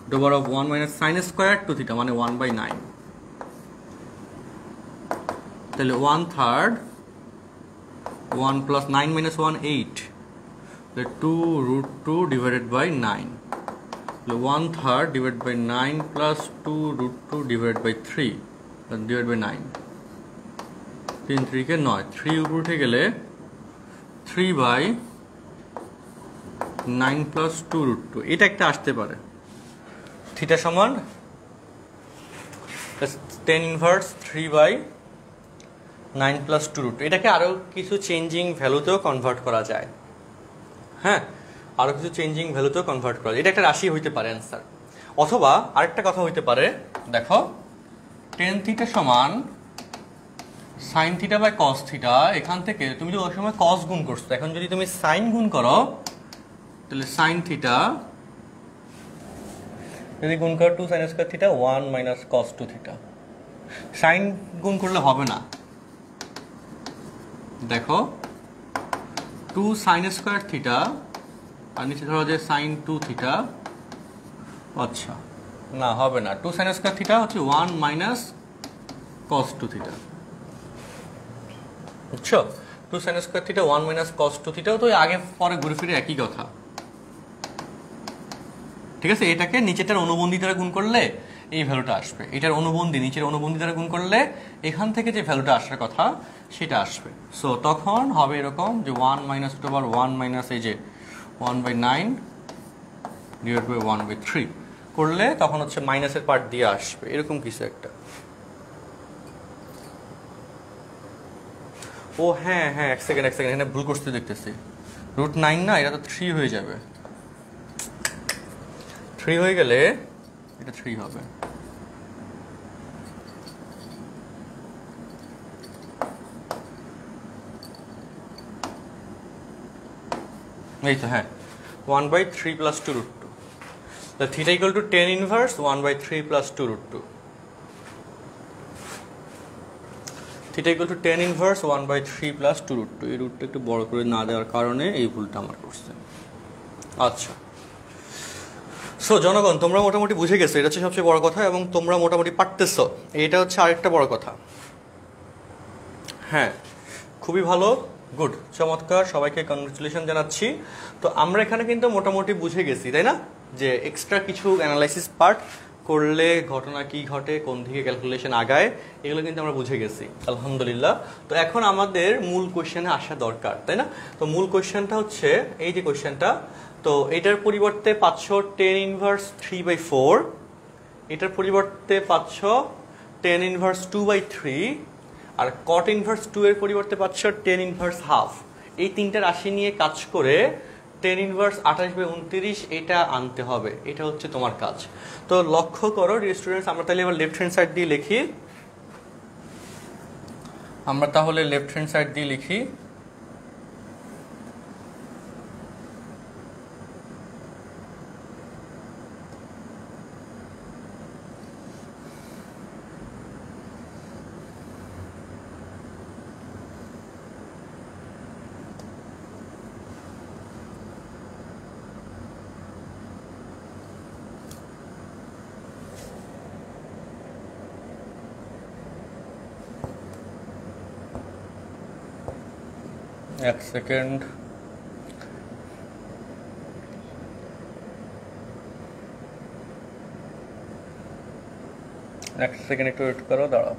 root over of 1 minus sin square 2 theta মানে 1/9। তাহলে 1/3, 1 plus 9 minus 1 8, তাহলে 2√2 divided by 9, তাহলে 1/3 divide by 9 plus 2√2 divide by 3 divide by 9, 3 3 কে 9, 3 উপর উঠে গেলে 3/9 প্লাস 2√2, এটা একটা আসতে পারে। থিটা সমান tan ইনভার্স 3/9 প্লাস 2√2। এটাকে আরো কিছু চেঞ্জিং ভ্যালুতেও কনভার্ট করা যায়, হ্যাঁ, আরো কিছু চেঞ্জিং ভ্যালুতেও কনভার্ট করা যায়, এটা একটা রাশি হইতে পারে অ্যান্সার। অথবা আরেকটা কথা হইতে পারে, দেখো tan থিটা সমান sin theta by cos theta, এখান থেকে তুমি যদি ওই সময় কস গুণ করছো, এখন যদি তুমি সাইন গুণ করো, তাহলে সাইন থিটা যদি গুণ করো 2 sin square theta 1 minus cos 2 theta, sin গুণ করলে হবে না, দেখো 2 সাইন স্কয়ার থিটা আর নিচে ধরো যে সাইন 2 থিটা, আচ্ছা না হবে না, 2 সাইন স্কয়ার থিটা হচ্ছে 1 মাইনাস কস 2 থিটা, বুঝছো, 2 sin square theta 1 minus cos 2 থিটাও তো আগে পরে ঘুরে ফিরে একই কথা, ঠিক আছে। এটাকে নিচেটার অনুবন্ধী দ্বারা গুণ করলে এই ভ্যালুটা আসবে, এটার অনুবন্ধী নিচের অনুবন্ধী দ্বারা গুণ করলে এখান থেকে যে ভ্যালুটা আসার কথা সেটা আসবে। সো তখন হবে এরকম যে 1 মাইনাস রুট ওভার 1 মাইনাস এই যে 1/9 ডিভাইড বাই 1/3 করলে তখন হচ্ছে মাইনাসের পার্ট দিয়ে আসবে, এরকম কিছু একটা। ও হ্যাঁ হ্যাঁ, এক সেকেন্ড এখানে ভুল করতে দেখতেছি, √9 না, এটা তো 3 হয়ে যাবে, 3 হয়ে গেলে এটা 3 হবে। এই তো হ্যাঁ, 1/3 plus 2√2, the theta equal to tan inverse 1/3 plus 2√2, theta equal to tan inverse 1/3 plus 2√2। এই রুটটা একটু বড় করে না দেওয়ার কারণে এই ভুলটা আমার করছে। আচ্ছা, সো জনগণ তোমরা মোটামুটি বুঝে গেছো, এটা হচ্ছে সবচেয়ে বড় কথা, এবং তোমরা মোটামুটি পারতেছো, এটা হচ্ছে আরেকটা বড় কথা। হ্যাঁ, খুবই ভালো, গুড, চমৎকার, সবাইকে কংগ্রেচুলেশন জানাচ্ছি। তো আমরা এখানে কিন্তু মোটামুটি বুঝে গেছি, তাই না, যে এক্সট্রা কিছু অ্যানালাইসিস পার্ট করলে ঘটনা কি ঘটে, কোন দিকে ক্যালকুলেশন আগায়, এগুলো কিন্তু আমরা বুঝে গেছি আলহামদুলিল্লাহ। তো এখন আমাদের মূল কোশ্চেনে আসা দরকার, তাই না? তো মূল কোশ্চেনটা হচ্ছে এই যে কোশ্চেনটা, তো এটার পরিবর্তে পাচ্ছ tan ইনভার্স 3/4, এটার পরিবর্তে পাচ্ছ tan ইনভার্স 2/3, আর cot ইনভার্স 2 এর পরিবর্তে পাচ্ছ tan ইনভার্স হাফ। এই তিনটা রাশি নিয়ে কাজ করে tan ইনভার্স 28/29 এটা আনতে হবে, এটা হচ্ছে তোমার কাজ। তো লক্ষ্য করো স্টুডেন্টস, আমরা তাহলে এবার লেফট হ্যান্ড সাইড দিয়ে লিখি। আমরা তাহলে লেফট হ্যান্ড সাইড দিয়ে লিখি এক সেকেন্ড, একটু ওয়েট করো, দাঁড়াও।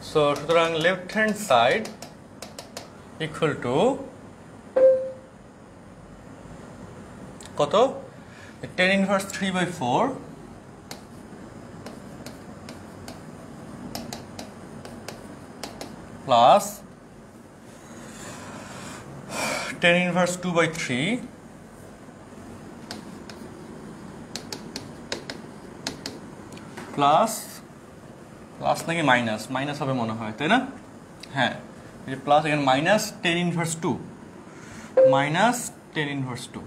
সুতরাং left hand side equal to কত? tan inverse 3/4 plus tan inverse 2/3 plus নাকি মাইনাস হবে মনে হয়, তাই না? হ্যাঁ, এই প্লাস এখানে minus tan inverse 2, minus tan inverse 2,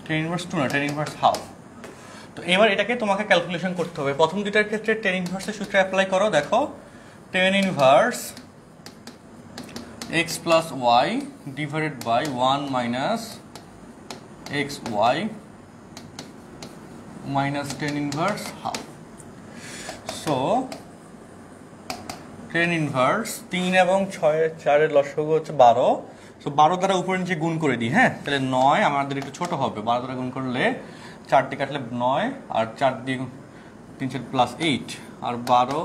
tan inverse 2 না, tan ইনভার্স হাফ। তো এবার এটাকে তোমাকে ক্যালকুলেশন করতে হবে। প্রথম দুটার ক্ষেত্রে tan ইনভার্সের সূত্র অ্যাপ্লাই করো। দেখো tan inverse x plus y divided by 1 minus xy minus tan inverse half. So tan inverse 3 এবং 4 এর লসাগু হচ্ছে 12। সো 12 দ্বারা উপরে নিচে গুণ করে দিই। হ্যাঁ, তাহলে 9 আমাদের একটু ছোট হবে, 12 দ্বারা গুণ করলে 4 দিয়ে কাটলে 9, আর 4 দিয়ে 3 4 প্লাস 8, আর 12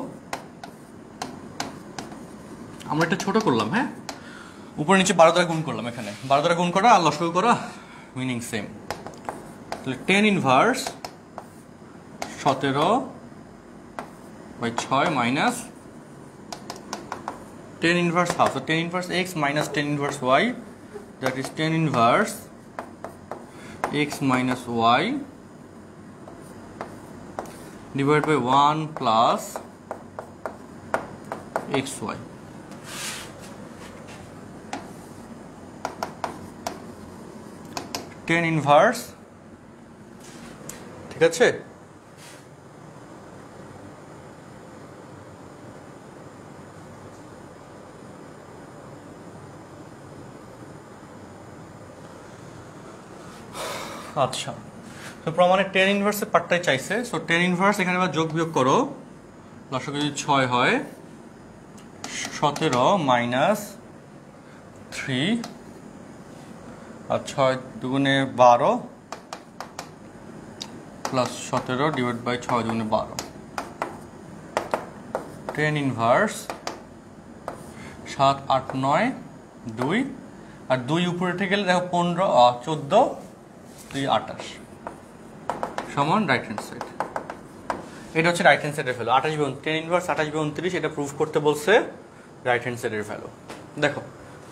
আমরা একটু ছোট করলাম। হ্যাঁ, উপরে নিচে 12 দ্বারা গুণ করলাম, এখানে 12 দ্বারা গুণ করা আর লসাগু করা মিনিং সেম। তাহলে tan inverse 17/6 minus tan inverse half. So tan inverse x minus tan inverse y, that is tan inverse x minus y divided by 1 plus xy. Tan inverse, ঠিক আছে? আচ্ছা, তো প্রমাণে tan ইনভার্সের পার্টটাই চাইছে। সো tan ইনভার্স এখানে আবার যোগ বিয়োগ করো, লসাগু যদি 6 হয় 17 মাইনাস 3 আর 6 দুগুণে 12 প্লাস 17 ডিভাইড বাই 6 দুগুণে 12। tan ইনভার্স 7 8 9 2, আর 2 উপরে উঠে গেলে দেখো 15 14 2 28 সমান রাইট হ্যান্ড সাইড। এটা হচ্ছে রাইট হ্যান্ড সাইডের ভ্যালু 28/29। tan ইনভার্স 28/29 এটা প্রুফ করতে বলছে রাইট হ্যান্ড সাইডের ভ্যালু। দেখো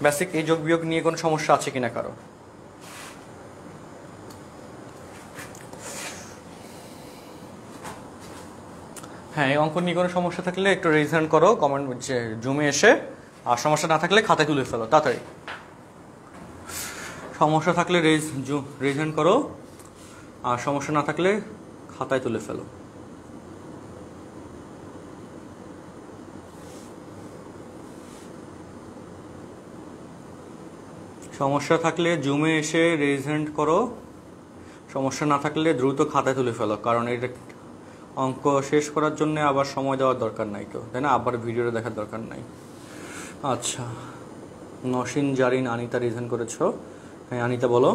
বেসিক এই যোগ বিয়োগ নিয়ে কোনো সমস্যা আছে কিনা কারো? হ্যাঁ, এই অঙ্ক নিয়ে কোনো সমস্যা থাকলে একটু রেজ হ্যান্ড করো কমেন্ট জুমে এসে, আর সমস্যা না থাকলে খাতায় তুলে ফেলো তাড়াতাড়ি। সমস্যা থাকলে রেজ হ্যান্ড করো, আর সমস্যা না থাকলে খাতায় তুলে ফেলো। সমস্যা থাকলে জুমে এসে রেজ হ্যান্ড করো, সমস্যা না থাকলে দ্রুত খাতায় তুলে ফেলো, কারণ এটা অঙ্ক শেষ করার জন্য আবার সময় দেওয়ার দরকার নাই তো, তাই না? আবার ভিডিওটা দেখার দরকার নাই। আচ্ছা, নসীন জারিন আনিতা রিজন করেছো। হ্যাঁ আনিতা বলো।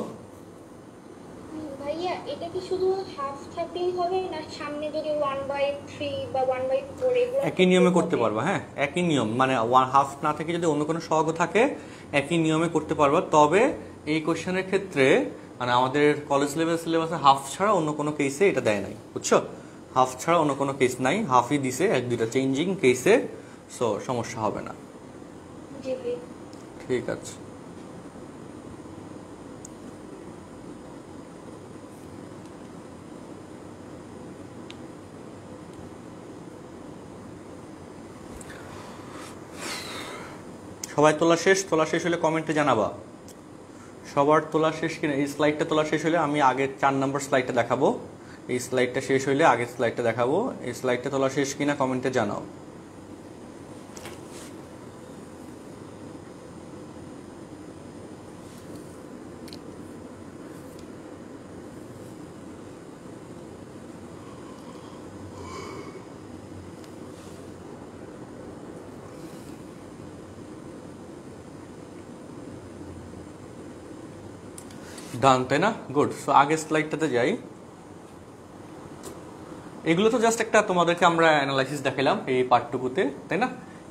ভাইয়া এটা কি শুধু হাফ থাকলেই হবে, না সামনে যদি 1/3 বা 1/4 এগুলো একই নিয়মে করতে পারবা। হ্যাঁ একই নিয়ম, মানে ওয়ান হাফ না থেকে যদি অন্য কোনো সহগ থাকে একই নিয়মে করতে পারবা। তবে এই কোশ্চেনের ক্ষেত্রে মানে আমাদের কলেজ লেভেল সিলেবাসে হাফ ছাড়া অন্য কোনো কেসে এটা দেয় নাই, বুঝছো? হাফ ছাড়া অন্য কোনো কেস নাই, হাফই দিছে এক দুইটা চেঞ্জিং কেসে, সো সমস্যা হবে না। জি ভাই। ঠিক আছে। সবাই তোলা শেষ? তোলা শেষ হলে কমেন্টে জানাবা সবার তোলা শেষ কিনা। এই স্লাইডটা তোলা শেষ হলে আমি আগের 4 নম্বর স্লাইডটা দেখাবো। এই স্লাইডটা শেষ হইলে আগের স্লাইডটা দেখাবো। এই স্লাইডটা তোলা শেষ কিনা কমেন্টে জানাও। ডান, তাই না? গুড। সো আগের স্লাইডটাতে যাই। এগুলো তো জাস্ট একটা তোমাদেরকে আমরা অ্যানালাইসিস দেখালাম এই পার্টটুকুতে, তাই না?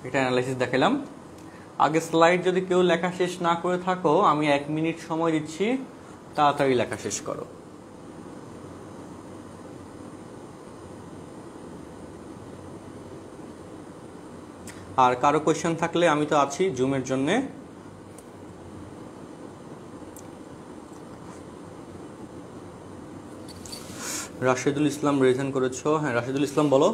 এটা অ্যানালাইসিস দেখালাম। আগের স্লাইড যদি কেউ লেখা শেষ না করে থাকো, আমি 1 মিনিট সময় দিচ্ছি, তাড়াতাড়ি লেখা শেষ করো। আর কারো কোয়েশ্চেন থাকলে আমি তো আছি জুমের জন্যে। রাশেদুল ইসলাম রেজেন করেছো। হ্যাঁ রাশেদুল ইসলাম বলো।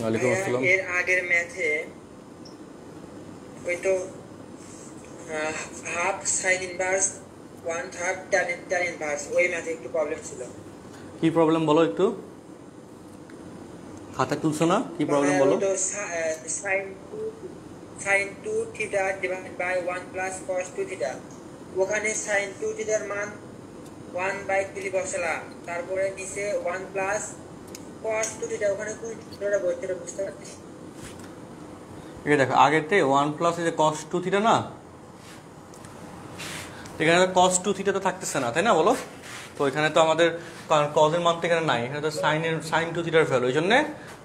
ওয়ালাইকুম আসসালাম। এর আগের ম্যাথে ওই তো half sign inverse 1/3 tan inverse, ওই ম্যাথে একটু প্রবলেম ছিল। কি প্রবলেম বলো একটু? খাতা তুলছো না? কি প্রবলেম বলো? তো sin 2 theta divide by 1 plus cos 2 theta, ওখানে sin 2 থিটার মান 1/3 বসালাম, তারপরে নিচে 1 প্লাস cos 2 থিটা, ওখানে কোন থিটাটা বলতে বুঝতে পারছি। এই দেখো আগেরতে 1 প্লাস এই যে cos 2 থিটা না, এখানে তো cos 2 থিটা তো থাকতেছে না, তাই না? বলো তো। এখানে তো আমাদের cos এর মান তো এখানে নাই, এখানে তো sin 2 থিটার ভ্যালু, এই জন্য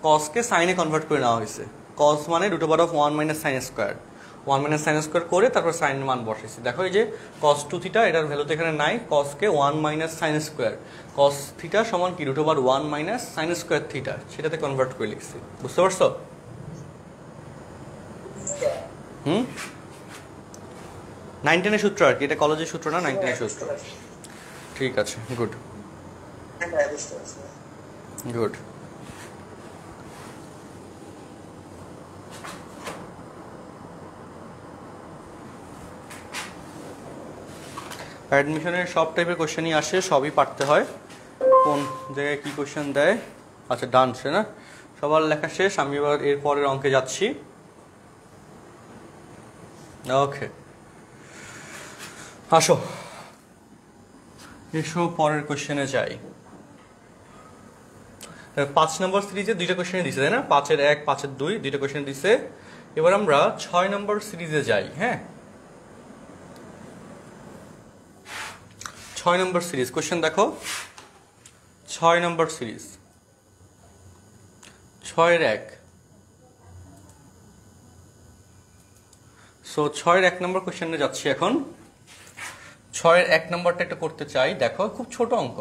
cos কে sin এ কনভার্ট করে নেওয়া হয়েছে। cos মানে √1 - sin স্কয়ার, 1 - sin স্কয়ার করে তারপর sin এর মান বসাইছি। দেখো এই যে cos 2 থিটা, এটার ভ্যালু তো এখানে নাই, cos কে 1 - sin স্কয়ার, cos থিটা সমান কি √1 - sin স্কয়ার থিটা, সেটাতে কনভার্ট করে লিখছি। বুঝতে পারছো? 9-10 এর সূত্র আর কি, এটা কলেজের সূত্র না, 9-10 এর সূত্র। ঠিক আছে, গুড গুড। অ্যাডমিশনের সব টাইপের কোশ্চেনই আসে, সবই পারতে হয়। কোন জায়গায় কি কোশ্চেন দেয়। আচ্ছা ডান, সে না সবার লেখা শেষ। আমি এবার এর পরের অঙ্কে যাচ্ছি। ওকে আসো, এসো পরের কোশ্চেনে যাই। 5 নম্বর সিরিজে 2টা কোশ্চেন দিছে, তাই না? 5-এর 1, 5-এর 2, 2টা কোশ্চেন দিছে। এবার আমরা 6 নম্বর সিরিজে যাই। হ্যাঁ 6 নম্বর সিরিজ কোশ্চেন দেখো। 6 নম্বর সিরিজ 6-এর 1। সো 6-এর 1 নম্বর কোশ্চেনে যাচ্ছি এখন। 6-এর 1 নম্বরটা একটু করতে চাই। দেখো খুব ছোট অঙ্ক,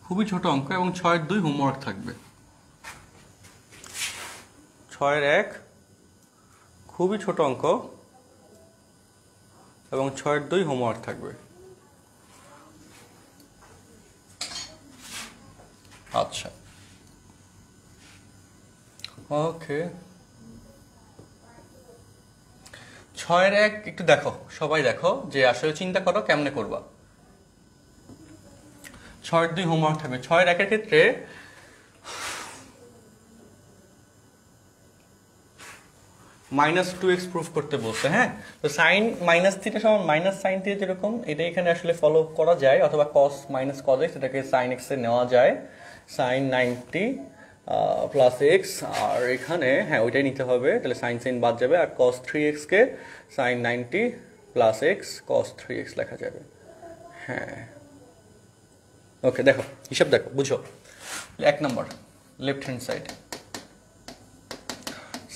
খুবই ছোট অঙ্ক, এবং 6-এর 2 হোমওয়ার্ক থাকবে। 6-এর 1 খুবই ছোট অঙ্ক এবং 6-এর 2 হোমওয়ার্ক থাকবে। আচ্ছা ওকে। 6-এর 1 একটু দেখো, সবাই দেখো যে আসলে চিন্তা করো কেমনে করবা। 6-এর 2 হোমওয়ার্ক থাকবে। 6-এর 1-এর ক্ষেত্রে -2x প্রুফ করতে বলছে। হ্যাঁ, তো সাইন মাইনাস থিটা সমান মাইনাস সাইন থিটা যেরকম, এটা এখানে আসলে ফলো করা যায়, অথবা কস মাইনাস কজ এক্স, এটাকে সাইন এক্স এ নেওয়া যায়, সাইন 90 প্লাস এক্স, আর এখানে হ্যাঁ ওইটাই নিতে হবে, তাহলে সাইন সাইন বাদ যাবে, আর কস 3x কে সাইন 90 প্লাস এক্স কস 3x লেখা যাবে। হ্যাঁ ওকে, দেখো হিসাব দেখো, বুঝো। 1 নম্বর left hand side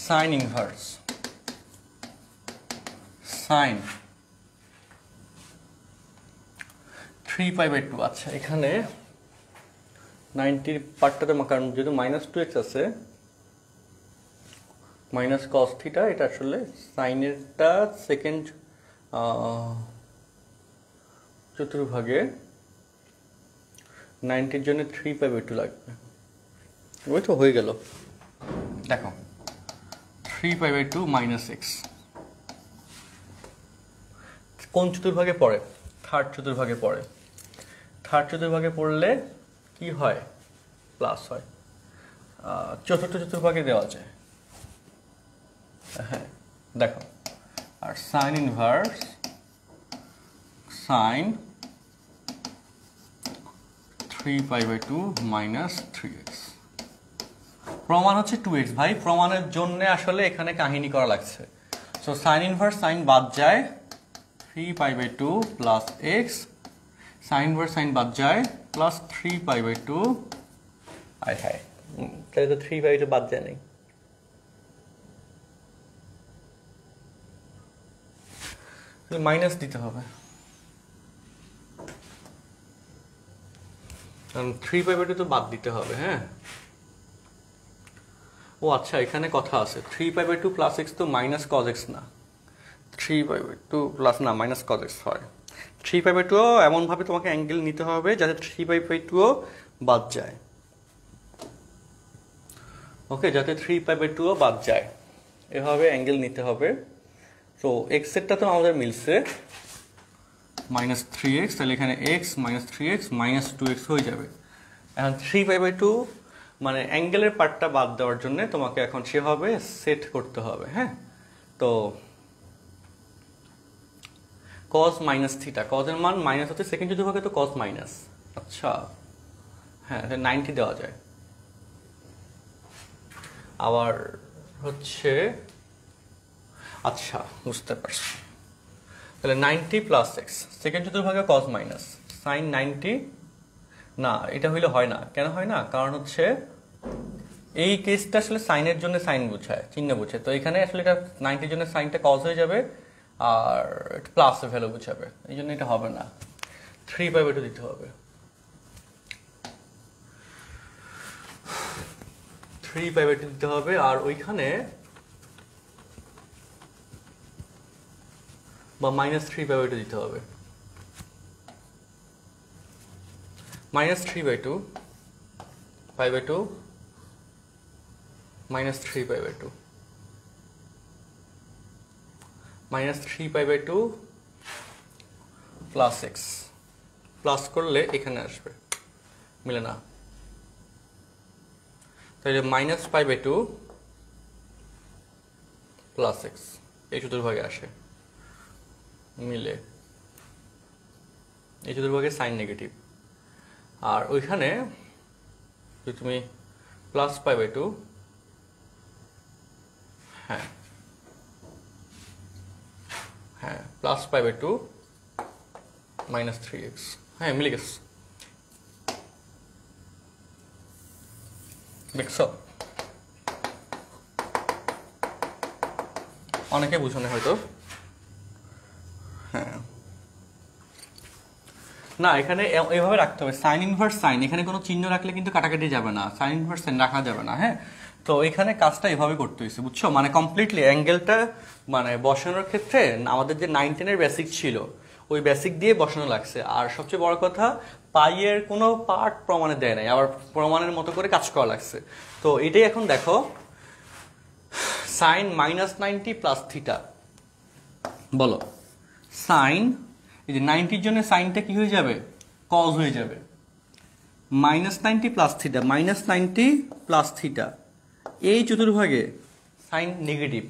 sine inverse sine 3π/2। আচ্ছা, এখানে 90 পার্টটাতে, কারণ যেহেতু -2x আছে, মাইনাস কস থিটা, এটা আসলে সাইনেরটা সেকেন্ড চতুর্ভাগে 90-র জন্য 3π/2 লাগবে। ওই তো হয়ে গেল। দেখো 3π/2 মাইনাস এক্স কোন চতুর্ভাগে পড়ে? থার্ড চতুর্ভাগে পড়ে। থার্ড চতুর্ভাগে পড়লে কি হয়? প্লাস হয়। চতুর্থ চতুর্ভাগে দেওয়া যায়। হ্যাঁ দেখো, আর sine inverse sine 3π/2 minus 3x। প্রমাণ হচ্ছে 2x। ভাই প্রমাণের জন্য আসলে এখানে কাহিনী করা লাগছে। সো সাইন ইনভার্স সাইন বাদ যায়, 3π/2 plus x, sine inverse sine বাদ যায়, প্লাস 3π/2। আয় হায়, তাহলে তো 3π/2 বাদ যায় নাই। মাইনাস দিতে হবে, কারণ 3π/2 তো বাদ দিতে হবে। হ্যাঁ, ও আচ্ছা, এখানে কথা আছে, 3π/2 প্লাস এক্স তো মাইনাস কজ এক্স না, 3π/2 প্লাস না মাইনাস কজ এক্স হয়। 3π/2 এমনভাবে তোমাকে অ্যাঙ্গেল নিতে হবে যাতে 3π/2 বাদ যায়। ওকে, যাতে 3π/2 বাদ যায়, এভাবে অ্যাঙ্গেল নিতে হবে। তো এক্স এরটা তো আমাদের মিলছে -3x, তাহলে এখানে x - 3x - 2x হয়ে যাবে। এখন 3π/2 মানে অ্যাঙ্গেলের পার্টটা বাদ দেওয়ার জন্য তোমাকে এখন সেভাবে সেট করতে হবে। হ্যাঁ, তো cos মাইনাস থিটা, কজের মান মাইনাস হচ্ছে সেকেন্ড চতুর্ভাগে, তো cos মাইনাস। আচ্ছা হ্যাঁ, 90 দেওয়া যায়। আবার হচ্ছে, আচ্ছা বুঝতে পারছি, তাহলে 90 প্লাস এক্স, সেকেন্ড চতুর্ভাগে cos মাইনাস সাইন 90। না, এটা হইলে হয় না। কেন হয় না? কারণ হচ্ছে এই কেসটা আসলে সাইনের জন্য সাইন বোঝায়, চিহ্ন বোঝায়। তো এখানে আসলে এটা 90-র জন্য সাইনটা cos হয়ে যাবে, আর প্লাস ভ্যালু বোঝাবে, এই জন্য এটা হবে না। 3π/2 দিতে হবে, 3π/2 দিতে হবে। আর ওইখানে বা -3π/2 দিতে হবে, -3/2 π/2 -3π/2 -3π/2 প্লাস এক্স, প্লাস করলে এখানে আসবে, মিলে না, তাহলে -π/2 প্লাস এক্স এই চতুর্ভাগে আসে, মিলে। এই চতুর্ভাগে সাইন নেগেটিভ। আর ওইখানে যদি তুমি +π/2, হ্যাঁ হ্যাঁ +π/2 -3x, হ্যাঁ মিলে গেছে। দেখছো, অনেকে বুঝো না হয়তো। হ্যাঁ না, এখানে এইভাবে রাখতে হবে, সাইন ইনভার্স সাইন, এখানে কোনো চিহ্ন রাখলে কিন্তু কাটাকাটি যাবে না, সাইন ইনভার্স সাইন রাখা যাবে না। হ্যাঁ, তো এখানে কাজটা এভাবে করতে হয়েছে, বুঝছো? মানে কমপ্লিটলি অ্যাঙ্গেলটা মানে বসানোর ক্ষেত্রে আমাদের যে 9-10-এর বেসিক ছিল, ওই বেসিক দিয়ে বসানো লাগছে। আর সবচেয়ে বড় কথা, পাইয়ের কোনো পার্ট প্রমাণে দেয় নাই, আবার প্রমাণের মতো করে কাজ করা লাগছে। তো এটাই এখন দেখো, সাইন -90 প্লাস থিটা, বলো সাইন, এই যে 90-র জন্য সাইনটা কি হয়ে যাবে? কজ হয়ে যাবে। -90 প্লাস থিটা, -90 প্লাস থিটা, এই চতুর্ভাগে সাইন নেগেটিভ,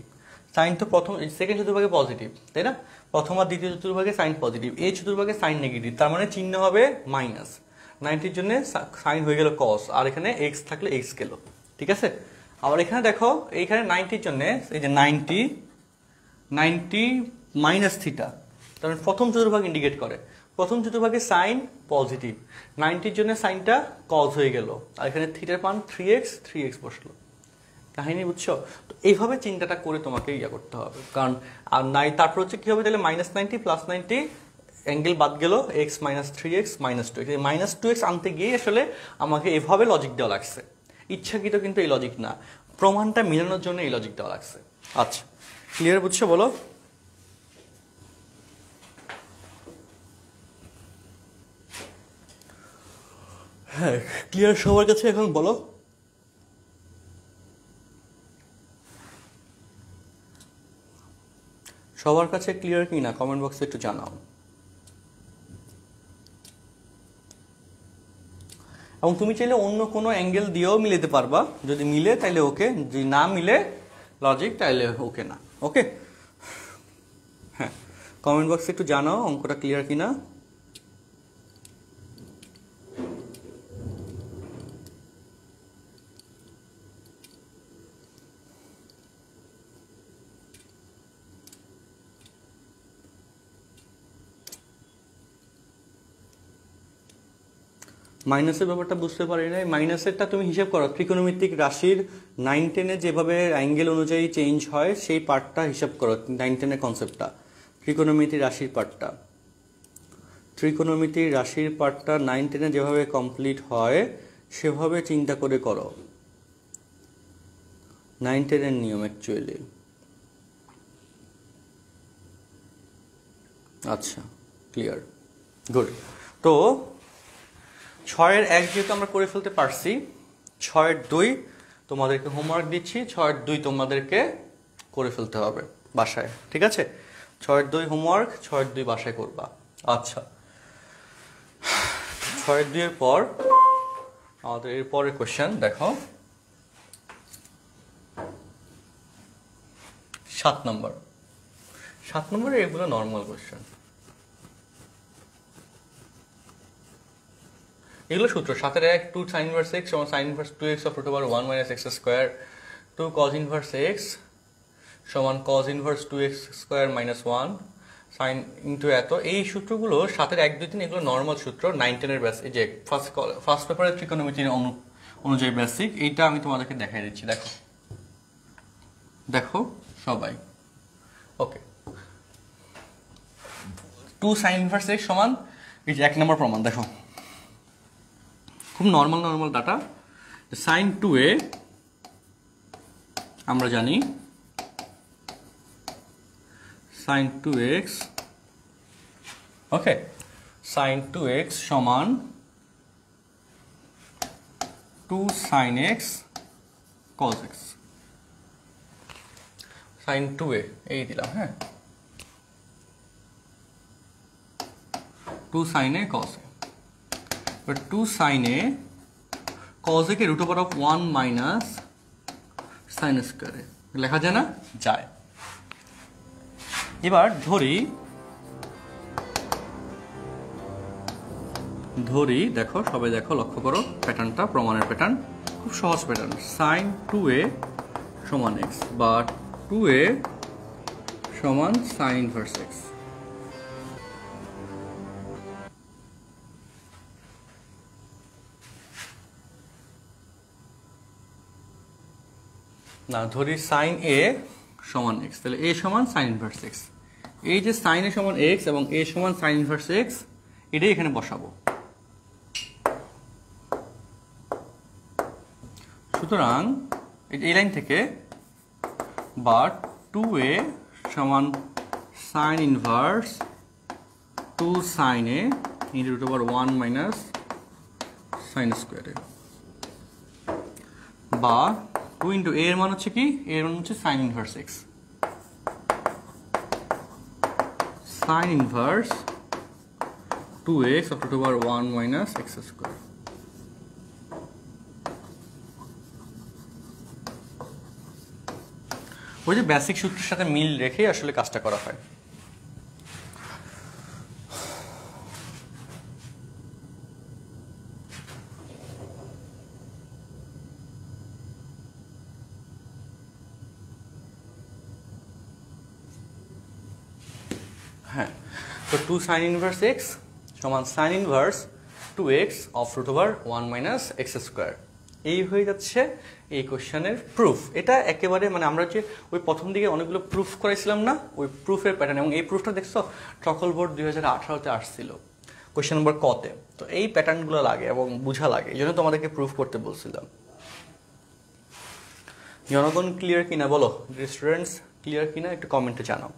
সাইন তো প্রথম সেকেন্ড চতুর্ভাগে পজিটিভ, তাই না? প্রথম আর দ্বিতীয় চতুর্ভাগে সাইন পজিটিভ, এই চতুর্ভাগে সাইন নেগেটিভ, তার মানে চিহ্ন হবে মাইনাস। 90-র জন্য সাইন হয়ে গেল কস, আর এখানে এক্স থাকলে এক্স গেল, ঠিক আছে? আবার এখানে দেখো, এইখানে 90-র জন্য এই যে 90 মাইনাস থিটা, তার মানে প্রথম চতুর্ভাগ ইন্ডিকেট করে। প্রথম চতুর্ভাগে সাইন পজিটিভ, 90-র জন্য সাইনটা কজ হয়ে গেল, আর এখানে থিটার মান 3x বসলো। কাহিনী বুঝছো? তো এইভাবে চিন্তাটা করে তোমাকে ইয়া করতে হবে, কারণ আর নাই তারপর হচ্ছে কি হবে তাহলে -90 + 90 অ্যাঙ্গেল বাদ গেল, x - 3x - 2x। এই -2x আনতে গিয়ে আসলে আমাকে এভাবে লজিক দেওয়া লাগছে, ইচ্ছাকৃত কিন্তু এই লজিক না, প্রমাণটা মেলানোর জন্য এই লজিক দেওয়া লাগছে। আচ্ছা, ক্লিয়ার বুঝছো বলো? হ্যাঁ, ক্লিয়ার সবার কাছে এখন বলো। সবার কাছে ক্লিয়ার কি না কমেন্ট বক্সে একটু জানাও। এবং তুমি চাইলে অন্য কোনো অ্যাঙ্গেল দিয়েও মিলাতে পারবা, যদি মিলে তাইলে ওকে, যদি না মিলে লজিক তাইলে ওকে না। ওকে, হ্যাঁ, কমেন্ট বক্সে একটু জানাও অঙ্কটা ক্লিয়ার কিনা। মাইনাসের ব্যাপারটা বুঝতে পারি না। মাইনাসেরটা তুমি হিসাব করো, ত্রিকোণমিতিক রাশির 9-10-এ যেভাবে অ্যাঙ্গেল অনুযায়ী চেঞ্জ হয় সেই পার্টটা হিসাব করো, 9-10-এর কনসেপ্টটা, ত্রিকোণমিতিক রাশির পার্টটা, ত্রিকোণমিতিক রাশির পার্টটা 9-10-এ যেভাবে কমপ্লিট হয় সেভাবে চিন্তা করে করো। 9-10-এর নিয়ম অ্যাকচুয়ালি। আচ্ছা, ক্লিয়ার, গুড। তো 6-এর 1 যেহেতু আমরা করে ফেলতে পারছি, 6-এর 2 তোমাদেরকে হোমওয়ার্ক দিচ্ছি, 6-এর 2 তোমাদেরকে করে ফেলতে হবে বাসায়, ঠিক আছে? 6-এর 2 হোমওয়ার্ক, 6-এর 2 বাসায় করবা। আচ্ছা, 6-এর 2 এর পর আমাদের এর পরের কোশ্চেন দেখো, 7 নম্বর। 7 নম্বরে এগুলো নর্মাল কোশ্চেন, এগুলো সূত্র। 7-এর 1 2 sin inverse x = sin inverse 2x of root over 1 minus x square, 2 cos inverse x = cos inverse 2x square minus 1 sin into এত। এই সূত্রগুলো 7-এর 1 2 3 এগুলো নর্মাল সূত্র, 9-10-এর বেস। এই যে ফার্স্ট পেপারের ত্রিকোণমিতির অনুযায়ী বেসিক, এইটা আমি তোমাদেরকে দেখাই দিচ্ছি। দেখো দেখো সবাই, ওকে। 2 sin inverse x = এই যে 1 নম্বর প্রমাণ। দেখো খুব নর্মাল ডাটা। sin 2a আমরা জানি sin 2x, ওকে, sin 2x = 2 sin x cos x। sin 2a এই দিলাম, হ্যাঁ, 2 sin a cos a। But 2 sin a cos a K √1 minus sin square লেখা যায় না? যায়। এবার ধরি দেখো সবাই, দেখো লক্ষ্য করো প্যাটার্নটা, প্রমাণের প্যাটার্ন খুব সহজ প্যাটার্ন। sin 2a = x বা 2a = sin inverse x। না, ধরি sin a = x, তাহলে a = sin inverse x। এই যে sin a = x এবং a = sin inverse x, এটাই এখানে বসাবো। সুতরাং এই লাইন থেকে বা 2a = sin inverse 2 sin a √1 minus sin square, বা 2 * a এর মান হচ্ছে কি? a এর মান হচ্ছে sin inverse x, sin inverse 2x of √1 minus x square। ওই যে বেসিক সূত্রের সাথে মিল রেখে আসলে কাজটা করা হয়। হ্যাঁ, তো 2 sin inverse x সমান sin inverse 2x of root over 1 minus x square, এই হয়ে যাচ্ছে এই কোশ্চেনের প্রুফ। এটা একেবারে মানে আমরা যে ওই প্রথম দিকে অনেকগুলো প্রুফ করাইছিলাম না, ওই প্রুফের প্যাটার্ন, এবং এই প্রুফটা দেখছো ট্রকল বোর্ড 2018-তে আসছিল কোশ্চেন নম্বর কতে। তো এই প্যাটার্নগুলো লাগে এবং বোঝা লাগে, এই জন্য তোমাদেরকে প্রুফ করতে বলছিলাম। জনগণ ক্লিয়ার কিনা বলো, স্টুডেন্টস ক্লিয়ার কিনা একটু কমেন্টে জানাও,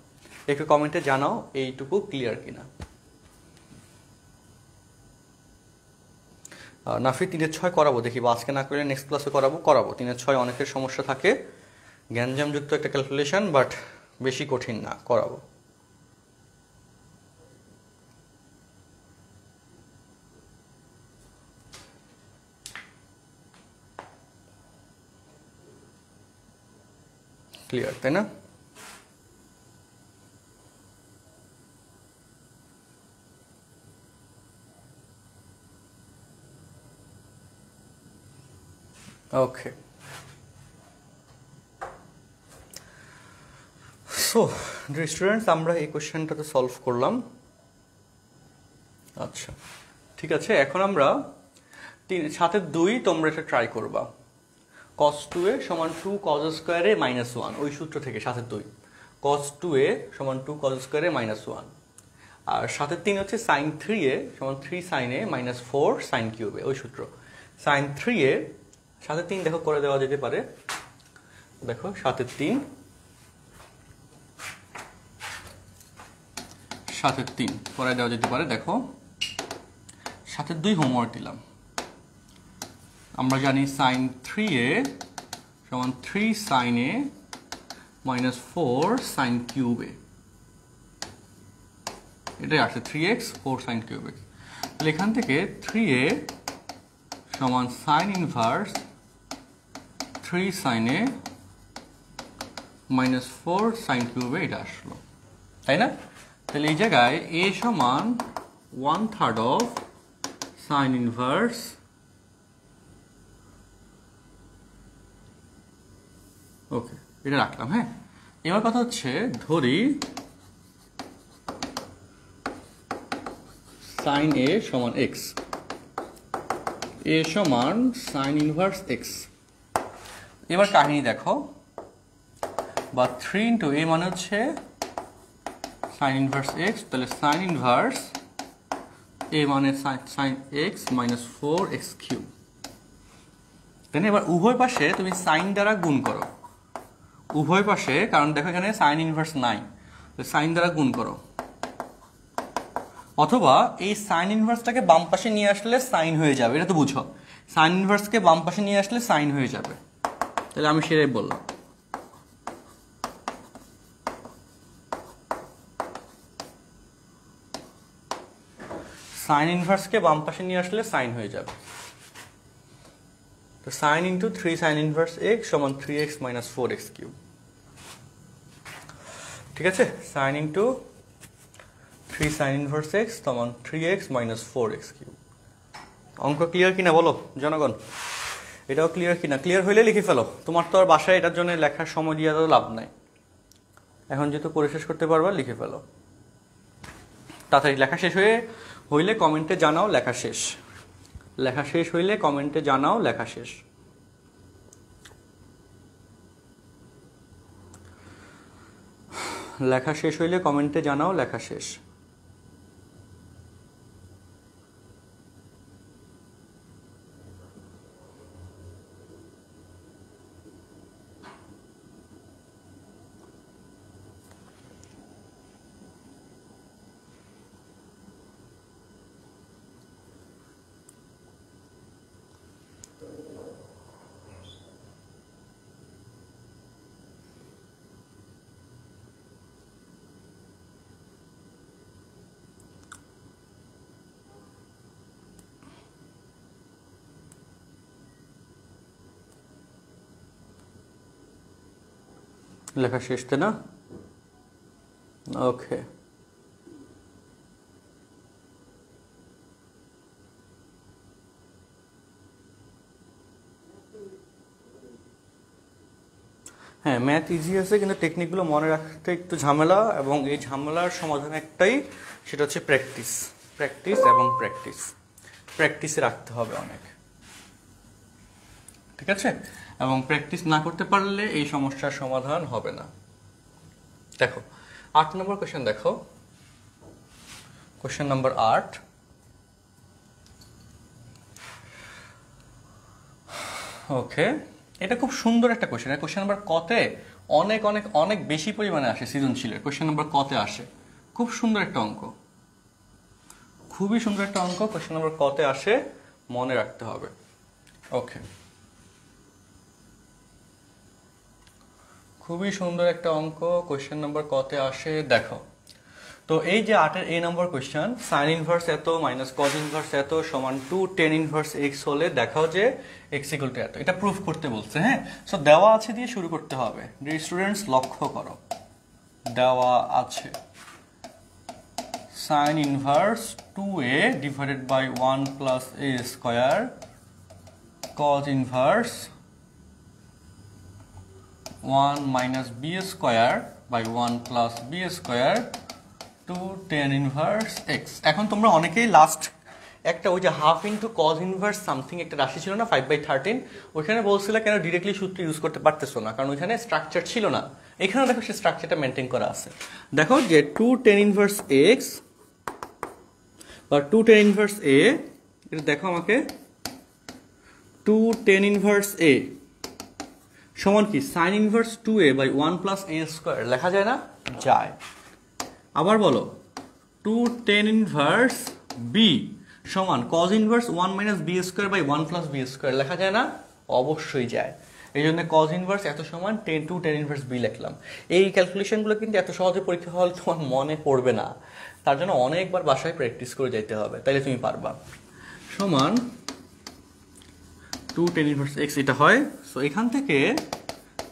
একটু কমেন্টে জানাও এইটুকু ক্লিয়ার কিনা। নাফি 3-6 করাবো, দেখি আজকে না করলে নেক্সট ক্লাসে করাবো। 3-6 অনেকের সমস্যা থাকে, জ্ঞানজামযুক্ত একটা ক্যালকুলেশন, বাট বেশি কঠিন না, করাবো। ক্লিয়ার তাই না? ওকে, সো ডিয়ার স্টুডেন্টস আমরা এই কোশ্চেনটাতে সলভ করলাম। আচ্ছা ঠিক আছে, এখন আমরা 7-2 তোমরা এটা ট্রাই করবা। cos 2a সমান 2 cos স্কয়ারে -1, ওই সূত্র থেকে 7-2 cos 2a সমান 2 cos স্কয়ারে -1, আর 7-3 হচ্ছে sin 3a সমান 3 sin a -4 sin কিউবে, ওই সূত্র। sin 3a 7-3 দেখো করে দেওয়া যেতে পারে, দেখো 7-3 করে দেওয়া যেতে পারে। দেখো 7-2 হোমওয়ার্ক দিলাম, আমরা জানি sin 3a সমান 3 sin a -4 sin কিউবে, এটাই আসছে 3x 4 sin কিউবে। তাহলে এখান থেকে 3a সমান sin inverse 3 sin a -4 sin কিউবে, এটা আসলো তাই না? তাহলে এই জায়গায় a সমান 1/3 of sin ইনভার্স ওকে, এটা রাখলাম। হ্যাঁ, এবার কথা হচ্ছে ধরি sin a সমান x, a সমান sin ইনভার্স x। এবার কাহিনী দেখো, বা 3 into a মানে হচ্ছে sin ইনভার্স x, তাহলে sin ইনভার্স a মানে sin x -4x কিউব। তাই না? এবার উভয় পাশে তুমি sin দ্বারা গুণ করো, উভয় পাশে, কারণ দেখো এখানে sin ইনভার্স নাই, sin দ্বারা গুণ করো, অথবা এই sin ইনভার্সটাকে বাম পাশে নিয়ে আসলে sin হয়ে যাবে, এটা তো বুঝো, sin ইনভার্সকে বাম পাশে নিয়ে আসলে sin হয়ে যাবে। তাহলে আমি সেটাই বললাম। sin ইনভার্সকে বাম পাশে নিয়ে আসলে sin হয়ে যাবে। তো sin into 3 sin inverse x সমান 3x -4x কিউব। ঠিক আছে, sin into 3 sin inverse x সমান 3x -4x কিউব। অঙ্ক ক্লিয়ার কিনা বলো জনগণ? এটাও ক্লিয়ার কিনা? ক্লিয়ার হইলে লিখে ফেলো, তোমার তো আর বাসায় এটার জন্য লেখার সময় দিয়ে তো লাভ নাই, এখন যেহেতু পড়ে শেষ করতে পারবা লিখে ফেলো তাড়াতাড়ি। লেখা শেষ হইলে কমেন্টে জানাও লেখা শেষ, লেখা শেষ হইলে কমেন্টে জানাও লেখা শেষ। লেখা শেষ হইলে কমেন্টে জানাও লেখা শেষ। লেখা শেষ তাই না? ওকে, হ্যাঁ ম্যাথ ইজি আছে, কিন্তু টেকনিকগুলো মনে রাখতে একটু ঝামেলা, এবং এই ঝামেলার সমাধান একটাই, সেটা হচ্ছে প্র্যাকটিস। প্র্যাকটিস এবং প্র্যাকটিস, প্র্যাকটিসে রাখতে হবে অনেক, ঠিক আছে? এবং প্র্যাকটিস না করতে পারলে এই সমস্যার সমাধান হবে না। দেখো 8 নম্বর কোয়েশ্চেন, দেখো কোয়েশ্চেন নাম্বার 8। ওকে, এটা খুব সুন্দর একটা কোয়েশ্চেন। কোয়েশ্চেন নাম্বার কতে অনেক অনেক অনেক বেশি পরিমাণে আসে সৃজনশীলের। কোয়েশ্চেন নাম্বার কতে আসে, খুব সুন্দর একটা অঙ্ক, খুবই সুন্দর একটা অঙ্ক। কোয়েশ্চেন নাম্বার কতে আসে, মনে রাখতে হবে। ওকে, খুবই সুন্দর একটা অঙ্ক, কোয়েশ্চেন নাম্বার কতে আসে। দেখো তো এই যে 8 এর A number question, sign inverse এত মাইনাস কজ ইনভার্স এত সমান 2 tan ইনভার্স x হলে দেখাও যে x ইকুয়াল টু এত। এটা প্রুফ করতে বলছে। হ্যাঁ, সো দেওয়া আছে দিয়ে শুরু করতে হবে। ডিয়ার স্টুডেন্টস লক্ষ্য করো, দেওয়া আছে sin inverse 2a divided by 1 plus a square cos inverse 1 minus b square by 1 plus b square 2 tan inverse x। এখন তোমরা অনেকেই লাস্ট একটা ওই যে half into cos inverse something একটা রাশি ছিল না 5/13, ওইখানে বলছিল কেন ডিরেক্টলি সূত্র ইউজ করতে পারতেছো না, কারণ ওইখানে স্ট্রাকচার ছিল না। এখানে দেখো সেই স্ট্রাকচারটা মেনটেন করা আছে। দেখো যে 2 tan ইনভার্স x বা 2 tan ইনভার্স a, এটা দেখো আমাকে 2 tan ইনভার্স a সমান কি sin inverse 2a by 1 plus a square লেখা যায় না? যায়। আবার বলো 2 tan ইনভার্স b সমান cos inverse 1 minus b square by 1 plus b square লেখা যায় না? অবশ্যই যায়। এই জন্য cos ইনভার্স এত সমান 2 tan ইনভার্স b লিখলাম। এই ক্যালকুলেশনগুলো কিন্তু এত সহজে পরীক্ষা হলে তোমার মনে পড়বে না, তার জন্য অনেকবার বাসায় প্র্যাকটিস করে যেতে হবে, তাইলে তুমি পারবা। সমান 2 tan ইনভার্স x এটা হয়। সো এখান থেকে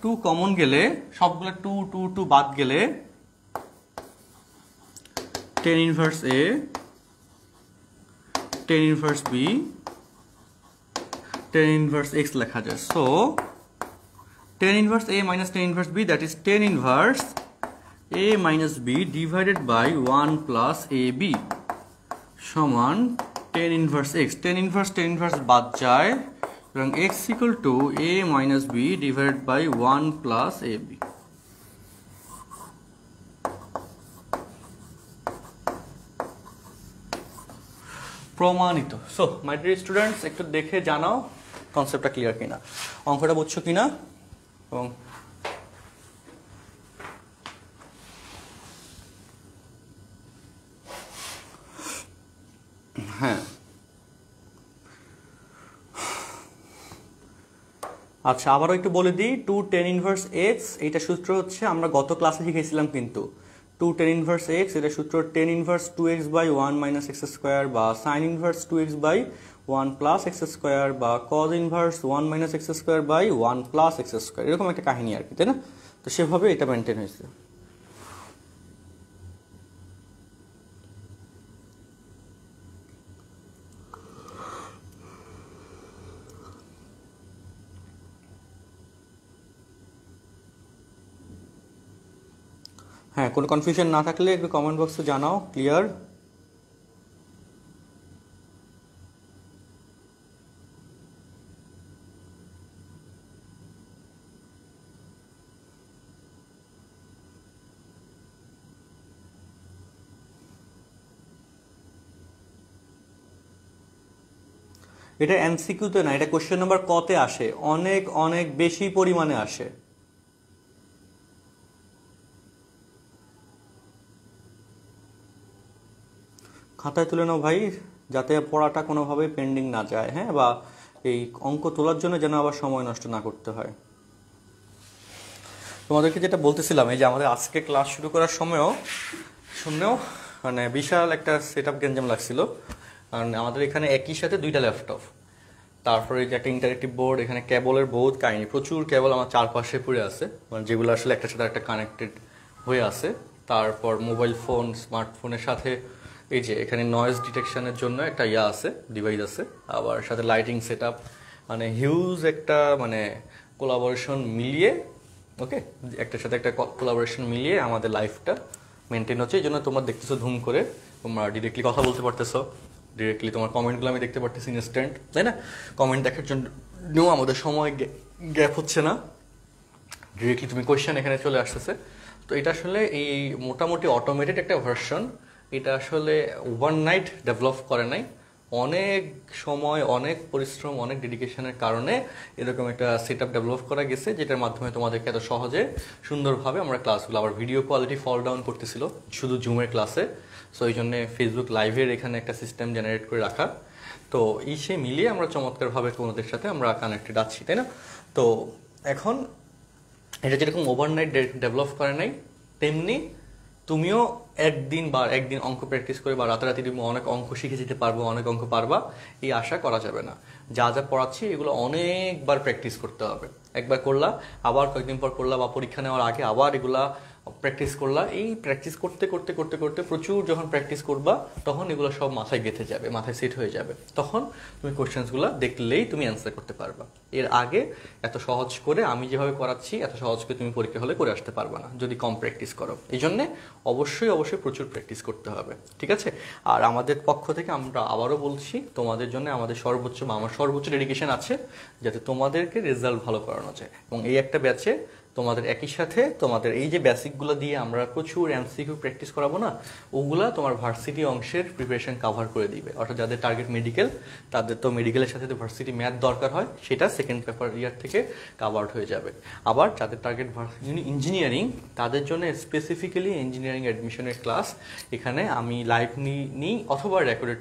2 কমন গেলে, সবগুলো 2 2 2 বাদ গেলে tan inverse a tan inverse b tan inverse x লেখা যায়। So tan inverse a minus tan inverse b, that is tan inverse a minus b divided by 1 plus ab সমান tan inverse x। tan inverse বাদ যায়, এবং x equal to a minus b divided by 1 plus ab। প্রমাণিত। So my dear students, একটু দেখে জানাও কনসেপ্টটা clear কিনা, অঙ্কটা বুঝছো কিনা। এবং হ্যাঁ, আচ্ছা আবারও একটু বলে দিই, 2 tan ইনভার্স x এইটা সূত্র হচ্ছে আমরা গত ক্লাসে শিখেছিলাম কিন্তু 2 tan ইনভার্স x, এটা সূত্র tan inverse 2x by 1 minus x square বা sin inverse 2x by 1 plus x square বা cos inverse 1 minus x square by 1 plus x square, এরকম একটা কাহিনী আর কি, তাই না? তো সেভাবে এটা মেনটেন হয়েছে। হ্যাঁ, কোনো কনফিউশন না থাকলে একটু কমেন্ট বক্সে জানাও। ক্লিয়ার? এটা এমসিকিউতে না, এটা কোশ্চেন নাম্বার কতে আসে, অনেক অনেক বেশি পরিমাণে আসে। খাতায় তুলে নাও ভাই, যাতে পড়াটা কোনোভাবে পেন্ডিং না যায়। হ্যাঁ, বা এই অঙ্ক তোলার জন্য যেন আবার সময় নষ্ট না করতে হয়। তোমাদেরকে যেটা বলতেছিলাম, এই যে আমাদের আজকে ক্লাস শুরু করার সময়ও শুনেও মানে বিশাল একটা সেট আপ গেঞ্জাম লাগছিল, কারণ আমাদের এখানে একই সাথে দুইটা ল্যাপটপ। তারপরে যে একটা ইন্টারেক্টিভ বোর্ড, এখানে কেবলের বহুত কাহিনী, প্রচুর কেবল আমার চারপাশে পড়ে আছে, মানে যেগুলো আসলে একটার সাথে একটা কানেক্টেড হয়ে আছে। তারপর মোবাইল ফোন, স্মার্টফোনের সাথে এই যে এখানে নয়েজ ডিটেকশনের জন্য একটা আছে, ডিভাইস আছে, আবার সাথে লাইটিং সেট আপ, মানে হিউজ একটা মানে কোলাবোরেশন মিলিয়ে, ওকে, একটার সাথে একটা কোলাবোরেশন মিলিয়ে আমাদের লাইফটা মেনটেন হচ্ছে। এই জন্য তোমরা দেখতেছো ধুম করে, তোমরা ডিরেক্টলি কথা বলতে পারতেছো, ডিরেক্টলি তোমার কমেন্টগুলো আমি দেখতে পারতেছি ইনস্ট্যান্ট, তাই না? কমেন্ট দেখার জন্য আমাদের সময় গ্যাপ হচ্ছে না, ডিরেক্টলি তুমি কোয়েশ্চেন এখানে চলে আসতেছে। তো এটা আসলে এই মোটামুটি অটোমেটেড একটা ভার্সন, এটা আসলে ওভারনাইট ডেভেলপ করে নাই, অনেক সময়, অনেক পরিশ্রম, অনেক ডেডিকেশনের কারণে এরকম একটা সেট আপ ডেভেলপ করা গেছে, যেটার মাধ্যমে তোমাদেরকে এত সহজে সুন্দরভাবে আমরা ক্লাসগুলো, আবার ভিডিও কোয়ালিটি ফল ডাউন করতেছিল শুধু জুমের ক্লাসে, সো এই জন্যে ফেসবুক লাইভের এখানে একটা সিস্টেম জেনারেট করে রাখা। তো এই সে মিলিয়ে আমরা চমৎকারভাবে তোমাদের সাথে আমরা কানেক্টেড আছি, তাই না? তো এখন এটা যেরকম ওভারনাইট ডেভেলপ করে নাই, তেমনি তুমিও একদিন অঙ্ক প্র্যাকটিস করে বা রাতারাতি তুমি অনেক অঙ্ক শিখে যেতে পারবো, অনেক অঙ্ক পারবা, এই আশা করা যাবে না। যা যা পড়াচ্ছি এগুলো অনেকবার প্র্যাকটিস করতে হবে। একবার করলা, আবার কয়েকদিন পর করলা, বা পরীক্ষা নেওয়ার আগে আবার এগুলা প্র্যাকটিস করলা। এই প্র্যাকটিস করতে করতে করতে করতে প্রচুর যখন প্র্যাকটিস করবা, তখন এগুলো সব মাথায় গেঁথে যাবে, মাথায় সেট হয়ে যাবে। তখন তুমি কোয়েশ্চেন্সগুলো দেখলেই তুমি অ্যান্সার করতে পারবা। এর আগে এত সহজ করে আমি যেভাবে করাচ্ছি, এত সহজ করে তুমি পরীক্ষা হলে করে আসতে পারবা না যদি কম প্র্যাকটিস করো। এই জন্যে অবশ্যই প্রচুর প্র্যাকটিস করতে হবে, ঠিক আছে? আর আমাদের পক্ষ থেকে আমরা আবারও বলছি, তোমাদের জন্য আমাদের সর্বোচ্চ বা আমার সর্বোচ্চ ডেডিকেশন আছে, যাতে তোমাদেরকে রেজাল্ট ভালো করানো যায়। এবং এই একটা ব্যাচে তোমাদের একই সাথে তোমাদের এই যে বেসিকগুলো দিয়ে আমরা প্রচুর এমসিকিউ প্র্যাকটিস করাবো না, ওগুলা তোমার ভার্সিটি অংশের প্রিপারেশন কভার করে দিবে। অর্থাৎ যাদের টার্গেট মেডিকেল, তাদের তো মেডিকেলের সাথে তো ভার্সিটি ম্যাথ দরকার হয়, সেটা সেকেন্ড পেপার ইয়ার থেকে কাভার্ড হয়ে যাবে। আবার যাদের টার্গেট ইঞ্জিনিয়ারিং, তাদের জন্য স্পেসিফিক্যালি ইঞ্জিনিয়ারিং অ্যাডমিশনের ক্লাস এখানে আমি লাইভ নিই অথবা রেকর্ডেড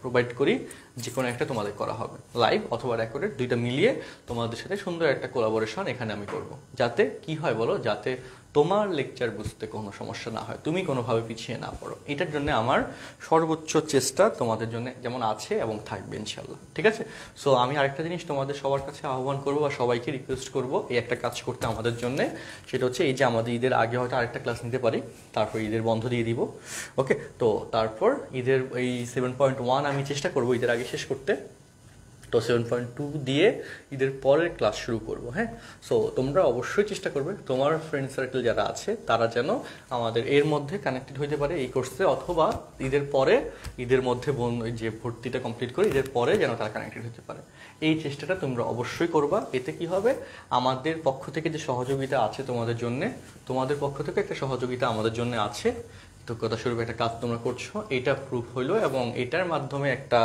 প্রোভাইড করি, যে কোনো একটা তোমাদের করা হবে, লাইভ অথবা রেকর্ডেড, দুইটা মিলিয়ে তোমাদের সাথে সুন্দর একটা কোলাবোরেশন এখানে আমি করব। যাতে কি হয় বলো, যাতে তোমার লেকচার বুঝতে কোনো সমস্যা না হয়, তুমি কোনোভাবে পিছিয়ে না পড়ো। এটার জন্য আমার সর্বোচ্চ চেষ্টা তোমাদের জন্য যেমন আছে এবং থাকবে ইনশাল্লাহ, ঠিক আছে? সো আমি আরেকটা জিনিস তোমাদের সবার কাছে আহ্বান করবো বা সবাইকে রিকোয়েস্ট করবো এই একটা কাজ করতে আমাদের জন্য, সেটা হচ্ছে এই যে আমাদের ঈদের আগে হয়তো আরেকটা ক্লাস নিতে পারি, তারপর ঈদের বন্ধ দিয়ে দিব, ওকে? তো তারপর ঈদের এই 7.1 আমি চেষ্টা করবো ঈদের আগে শেষ করতে, তো 7.2 দিয়ে ঈদের পরের ক্লাস শুরু করব। হ্যাঁ, সো তোমরা অবশ্যই চেষ্টা করবে তোমার ফ্রেন্ড সার্কেল যারা আছে তারা যেন আমাদের এর মধ্যে কানেক্টেড হইতে পারে এই কোর্সে, অথবা ঈদের মধ্যে যে ভর্তিটা কমপ্লিট করে ঈদের পরে যেন তারা কানেক্টেড হতে পারে। এই চেষ্টাটা তোমরা অবশ্যই করবা। এতে কি হবে, আমাদের পক্ষ থেকে যে সহযোগিতা আছে তোমাদের জন্য, তোমাদের পক্ষ থেকে একটা সহযোগিতা আমাদের জন্য আছে, কৃতজ্ঞতা স্বরূপ একটা কাজ তোমরা করছো, এটা প্রুফ হইলো, এবং এটার মাধ্যমে একটা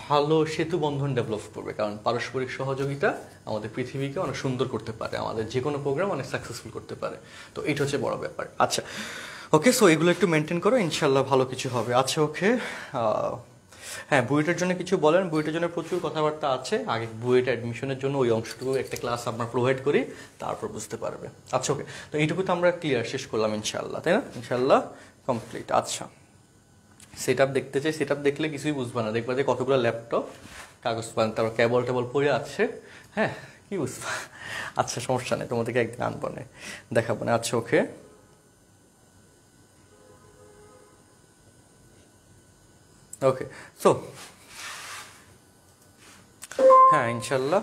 ভালো সেতু বন্ধন ডেভেলপ করবে। কারণ পারস্পরিক সহযোগিতা আমাদের পৃথিবীকে অনেক সুন্দর করতে পারে, আমাদের যে কোনো প্রোগ্রাম অনেক সাকসেসফুল করতে পারে। তো এটা হচ্ছে বড় ব্যাপার। আচ্ছা, ওকে, সো এগুলো একটু মেনটেন করো, ইনশাল্লাহ ভালো কিছু হবে। আচ্ছা, ওকে, হ্যাঁ, বুয়েটের জন্য কিছু বলেন? বুয়েটের জন্য প্রচুর কথাবার্তা আছে, আগে বুয়েট অ্যাডমিশনের জন্য ওই অংশটুকু একটা ক্লাস আমরা প্রোভাইড করি, তারপর বুঝতে পারবে। আচ্ছা, ওকে, তো এইটুকু তো আমরা ক্লিয়ার শেষ করলাম ইনশাল্লাহ, তাই না? ইনশাল্লাহ কমপ্লিট। আচ্ছা, সেট আপ দেখতে চাই, সেট আপ দেখলে কিছুই বুঝবা না, দেখবা যে কতগুলো ল্যাপটপ, কাগজ পান, তারপর কেবল টেবল পড়ে আছে, হ্যাঁ, কি বুঝবা? আচ্ছা, সমস্যা নেই, তোমাদেরকে একদিন আনবো না, দেখাবো না। আচ্ছা, ওকে, ওকে, সো হ্যাঁ, ইনশাল্লাহ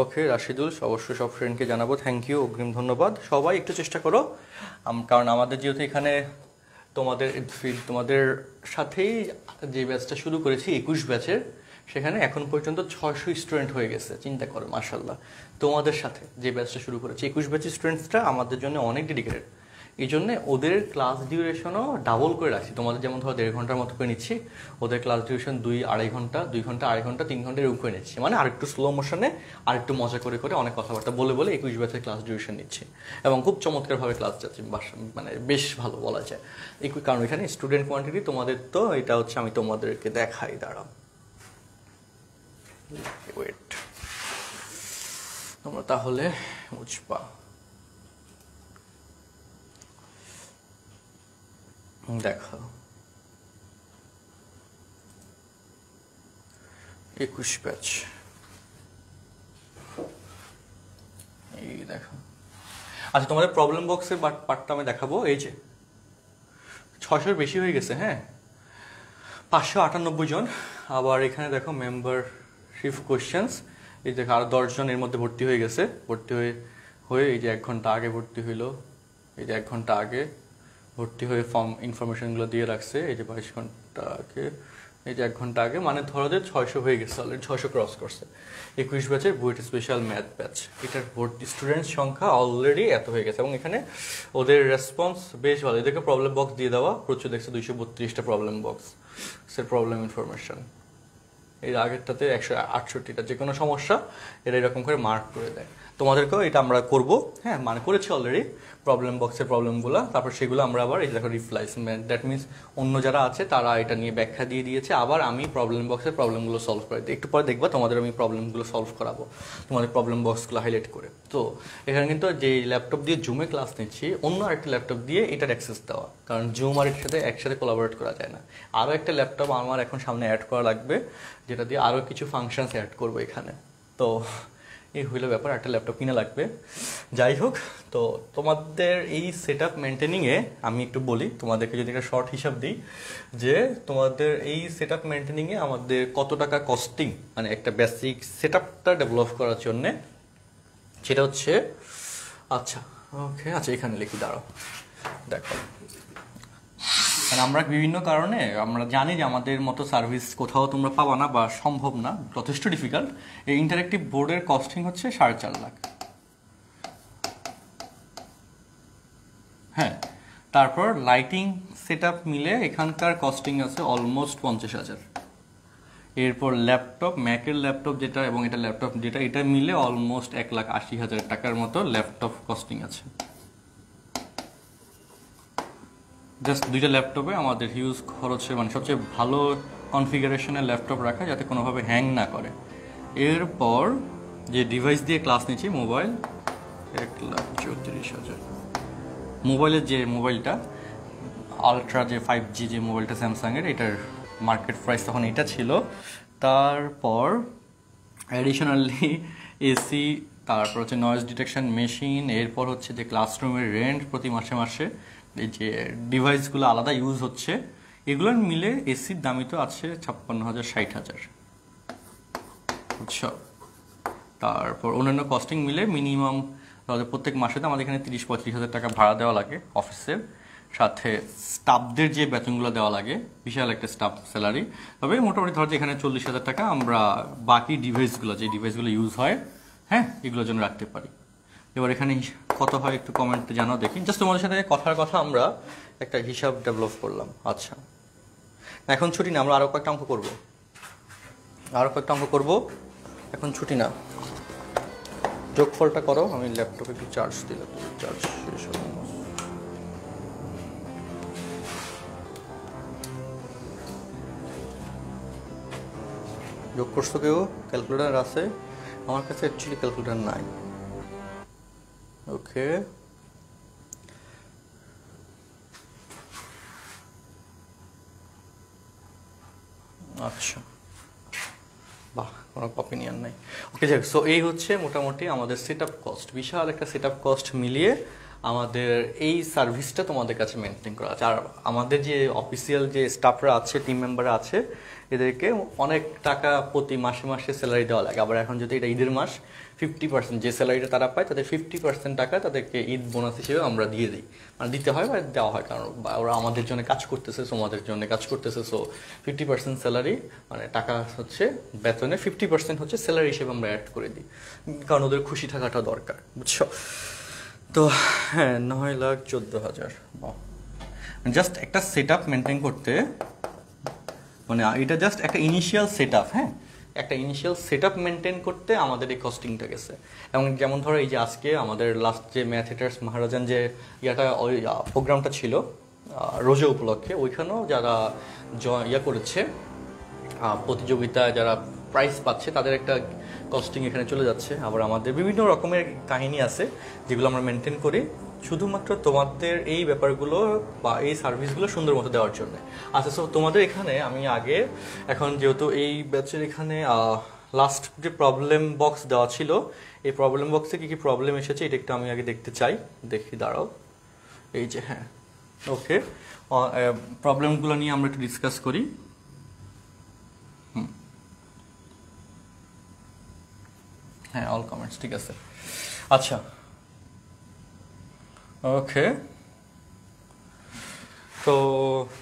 ওকে। রাশিদুল, অবশ্যই সব ফ্রেন্ডকে জানাবো, থ্যাংক ইউ, অগ্রিম ধন্যবাদ। সবাই একটু চেষ্টা করো, কারণ আমাদের যেহেতু এখানে তোমাদের সাথেই যে ব্যাচটা শুরু করেছি 21 ব্যাচের, সেখানে এখন পর্যন্ত 600 স্টুডেন্ট হয়ে গেছে। চিন্তা করো, মাশাআল্লাহ, তোমাদের সাথে যে ব্যাচটা শুরু করেছি 21 ব্যাচের স্টুডেন্টসটা আমাদের জন্য অনেক ডেডিকেটেড। এই জন্যে ওদের ক্লাস ডিউরেশনও ডাবল করে রাখছি। তোমাদের যেমন ধরো 1.5 ঘন্টার মতো করে নিচ্ছি, ওদের ক্লাস ডিউরেশন 2-2.5 ঘন্টা, 2 ঘন্টা, 2.5 ঘন্টা, 3 ঘন্টা এরকম করে নিচ্ছি। মানে আরেকটু স্লো মোশনে, আরেকটু মজা করে করে অনেক কথাবার্তা বলে 21 ব্যাচের ক্লাস ডিউরেশন নিচ্ছি, এবং খুব চমৎকারভাবে ক্লাস যাচ্ছে, মানে বেশ ভালো বলা যায়। কারণ এখানে স্টুডেন্ট কোয়ান্টিটি তোমাদের, তো এটা হচ্ছে আমি তোমাদেরকে দেখাই, দাঁড়াও, ওয়েট, তোমরা তাহলে বুঝবা। দেখো, 21 ব্যাচ, এই দেখো। আচ্ছা, তোমাদের প্রবলেম বক্সের পার্টটা আমি দেখাবো। এই যে 600-এর বেশি হয়ে গেছে, হ্যাঁ, 598 জন। আবার এখানে দেখো মেম্বারশিপ কোয়েশ্চেন্স, এই দেখো আরো 10 জন এর মধ্যে ভর্তি হয়ে গেছে। ভর্তি হয়ে এই যে 1 ঘন্টা আগে ভর্তি হইলো, এই যে 1 ঘন্টা আগে ভর্তি হয়ে ফর্ম ইনফরমেশনগুলো দিয়ে রাখছে। এই যে 22 ঘন্টা আগে, এই যে 1 ঘন্টা আগে, মানে ধরো যে 600 হয়ে গেছে, অলরেডি 600 ক্রস করছে। 21 ব্যাচের বুয়েট স্পেশাল ম্যাথ ব্যাচ, এটার ভর্তি স্টুডেন্ট সংখ্যা অলরেডি এত হয়ে গেছে। এবং এখানে ওদের রেসপন্স বেশ ভালো। এদেরকে প্রবলেম বক্স দিয়ে দেওয়া প্রচুর, দেখছে 232টা প্রবলেম বক্স, প্রবলেম ইনফরমেশন। এর আগেরটাতে 168টা, যে কোনো সমস্যা এরা এরকম করে মার্ক করে দেয়। তোমাদেরকেও এটা আমরা করব, হ্যাঁ, মানে করেছি অলরেডি প্রবলেম বক্সের প্রবলেমগুলো। তারপর সেগুলো আমরা আবার এই দেখো রিপ্লাইসমেন্ট, দ্যাট মিনস অন্য যারা আছে তারা এটা নিয়ে ব্যাখ্যা দিয়ে দিয়েছে, আবার আমি প্রবলেম বক্সের প্রবলেমগুলো সলভ করে দিই। একটু পরে দেখবা তোমাদের আমি প্রবলেমগুলো সলভ করাবো, তোমাদের প্রবলেম বক্সগুলো হাইলাইট করে। তো এখানে কিন্তু যে ল্যাপটপ দিয়ে জুমে ক্লাস নিচ্ছি, অন্য আরেকটা ল্যাপটপ দিয়ে এটার অ্যাক্সেস দেওয়া, কারণ জুম আর এর সাথে একসাথে কোলাবোরেট করা যায় না। আরও একটা ল্যাপটপ আমার এখন সামনে অ্যাড করা লাগবে, যেটা দিয়ে আরও কিছু ফাংশনস অ্যাড করবো এখানে। তো এই হইলো ব্যাপার, একটা ল্যাপটপ কিনা লাগবে। যাই হোক, তো তোমাদের এই সেট আপ মেনটেনিংয়ে আমি একটু বলি, তোমাদেরকে যদি একটা শর্ট হিসাব দিই, যে তোমাদের এই সেট আপ মেনটেনিংয়ে আমাদের কত টাকা কস্টিং, মানে একটা বেসিক সেট আপটা ডেভেলপ করার জন্যে, সেটা হচ্ছে, আচ্ছা ওকে, আচ্ছা এখানে লিখি, দাঁড়াও দেখো। কারণ আমরা বিভিন্ন কারণে আমরা জানি যে আমাদের মতো সার্ভিস কোথাও তোমরা পাবা না বা সম্ভব না, যথেষ্ট ডিফিকাল্ট। এই ইন্টারেক্টিভ বোর্ডের কস্টিং হচ্ছে 4.5 লাখ, হ্যাঁ। তারপর লাইটিং সেট আপ মিলে এখানকার কস্টিং আছে অলমোস্ট 50,000। এরপর ল্যাপটপ, ম্যাকের ল্যাপটপ যেটা এবং এটা ল্যাপটপ যেটা, এটা মিলে অলমোস্ট 1,80,000 টাকার মতো ল্যাপটপ কস্টিং আছে। জাস্ট 2টা ল্যাপটপে আমাদের হিউজ খরচে, মানে সবচেয়ে ভালো কনফিগারেশনের ল্যাপটপ রাখা, যাতে কোনোভাবে হ্যাং না করে। এরপর যে ডিভাইস দিয়ে ক্লাস নিচ্ছি, মোবাইল, 1,34,000। মোবাইলের যে মোবাইলটা আলট্রা, যে 5G যে মোবাইলটা স্যামসাংয়ের, এটার মার্কেট প্রাইস তখন এটা ছিল। তারপর অ্যাডিশনালি এসি, তারপর হচ্ছে নয়েজ ডিটেকশন মেশিন, এরপর হচ্ছে যে ক্লাসরুমের রেন্ট প্রতি মাসে মাসে, এই যে ডিভাইসগুলো আলাদা ইউজ হচ্ছে, এগুলোর মিলে এসির দামই তো আছে 56,000 60,000, বুঝছো। তারপর অন্যান্য কস্টিং মিলে মিনিমাম প্রত্যেক মাসে তো আমাদের এখানে 30-35,000 টাকা ভাড়া দেওয়া লাগে অফিসের, সাথে স্টাফদের যে বেতনগুলো দেওয়া লাগে, বিশাল একটা স্টাফ স্যালারি। তবে মোটামুটি ধরো যে এখানে 40,000 টাকা আমরা বাকি ডিভাইসগুলো, যে ডিভাইসগুলো ইউজ হয়, হ্যাঁ, এগুলোর জন্য রাখতে পারি। এবার এখানে কত হয় একটু কমেন্টে জানাও দেখি। জাস্ট তোমাদের সাথে কথার কথা আমরা একটা হিসাব ডেভেলপ করলাম। আচ্ছা, এখন ছুটি না, আমরা আরও কয়েকটা অঙ্ক করবো, এখন ছুটি না। যোগফলটা করো, আমি ল্যাপটপে একটু চার্জ দিলাম, চার্জ শেষ হল। যোগ করছো কেউ? ক্যালকুলেটার আছে? আমার কাছে অ্যাকচুয়ালি ক্যালকুলেটার নাই। ওকে, আচ্ছা, বাহ, কোনো কপি নিয়ার নাই। ওকে, যাক, সো এই হচ্ছে মোটামুটি আমাদের সেট আপ কস্ট। বিশাল একটা সেট আপ কস্ট মিলিয়ে আমাদের এই সার্ভিসটা তোমাদের কাছে মেনটেন করা আছে। আর আমাদের যে অফিসিয়াল যে স্টাফরা আছে, টিম মেম্বাররা আছে, এদেরকে অনেক টাকা প্রতি মাসে মাসে স্যালারি দেওয়া লাগে। আবার এখন যদি এটা ঈদের মাস, 50% যে স্যালারিটা তারা পায়, তাদের 50% টাকা তাদেরকে ঈদ বোনাস হিসেবে আমরা দিয়ে দিই, মানে দিতে হয় বা দেওয়া হয়, কারণ ওরা আমাদের জন্য কাজ করতেছে, তোমাদের জন্য কাজ করতেছে। সো 50% স্যালারি, মানে টাকা হচ্ছে বেতনে 50% হচ্ছে স্যালারি হিসেবে আমরা অ্যাড করে দিই, কারণ ওদের খুশি থাকাটা দরকার, বুঝছো। তো হ্যাঁ, 9,14,000। জাস্ট একটা সেট আপ মেনটেন করতে, মানে এটা জাস্ট একটা ইনিশিয়াল সেট আপ, হ্যাঁ, একটা ইনিশিয়াল সেট আপ মেনটেন করতে আমাদের এই কস্টিংটা গেছে। এবং যেমন ধরো এই যে আজকে আমাদের লাস্ট যে ম্যাথ হিটার্স মহারাজান যে ওই প্রোগ্রামটা ছিল রোজা উপলক্ষে, ওইখানেও যারা করেছে প্রতিযোগিতায়, যারা প্রাইজ পাচ্ছে, তাদের একটা কস্টিং এখানে চলে যাচ্ছে। আবার আমাদের বিভিন্ন রকমের কাহিনী আছে যেগুলো আমরা মেনটেন করি শুধুমাত্র তোমাদের এই ব্যাপারগুলো বা এই সার্ভিসগুলো সুন্দর মতো দেওয়ার জন্য। আচ্ছা, সো তোমাদের এখানে আমি আগে এখন যেহেতু এই ব্যাচের এখানে লাস্ট যে প্রবলেম বক্স দেওয়া ছিল, এই প্রবলেম বক্সে কী কী প্রবলেম এসেছে এটা একটু আমি আগে দেখতে চাই। দেখি, দাঁড়াও। এই যে, হ্যাঁ, ওকে, প্রবলেমগুলো নিয়ে আমরা একটু ডিসকাস করি। হ্যাঁ, অল কমেন্টস ঠিক আছে। আচ্ছা, ওকে, তো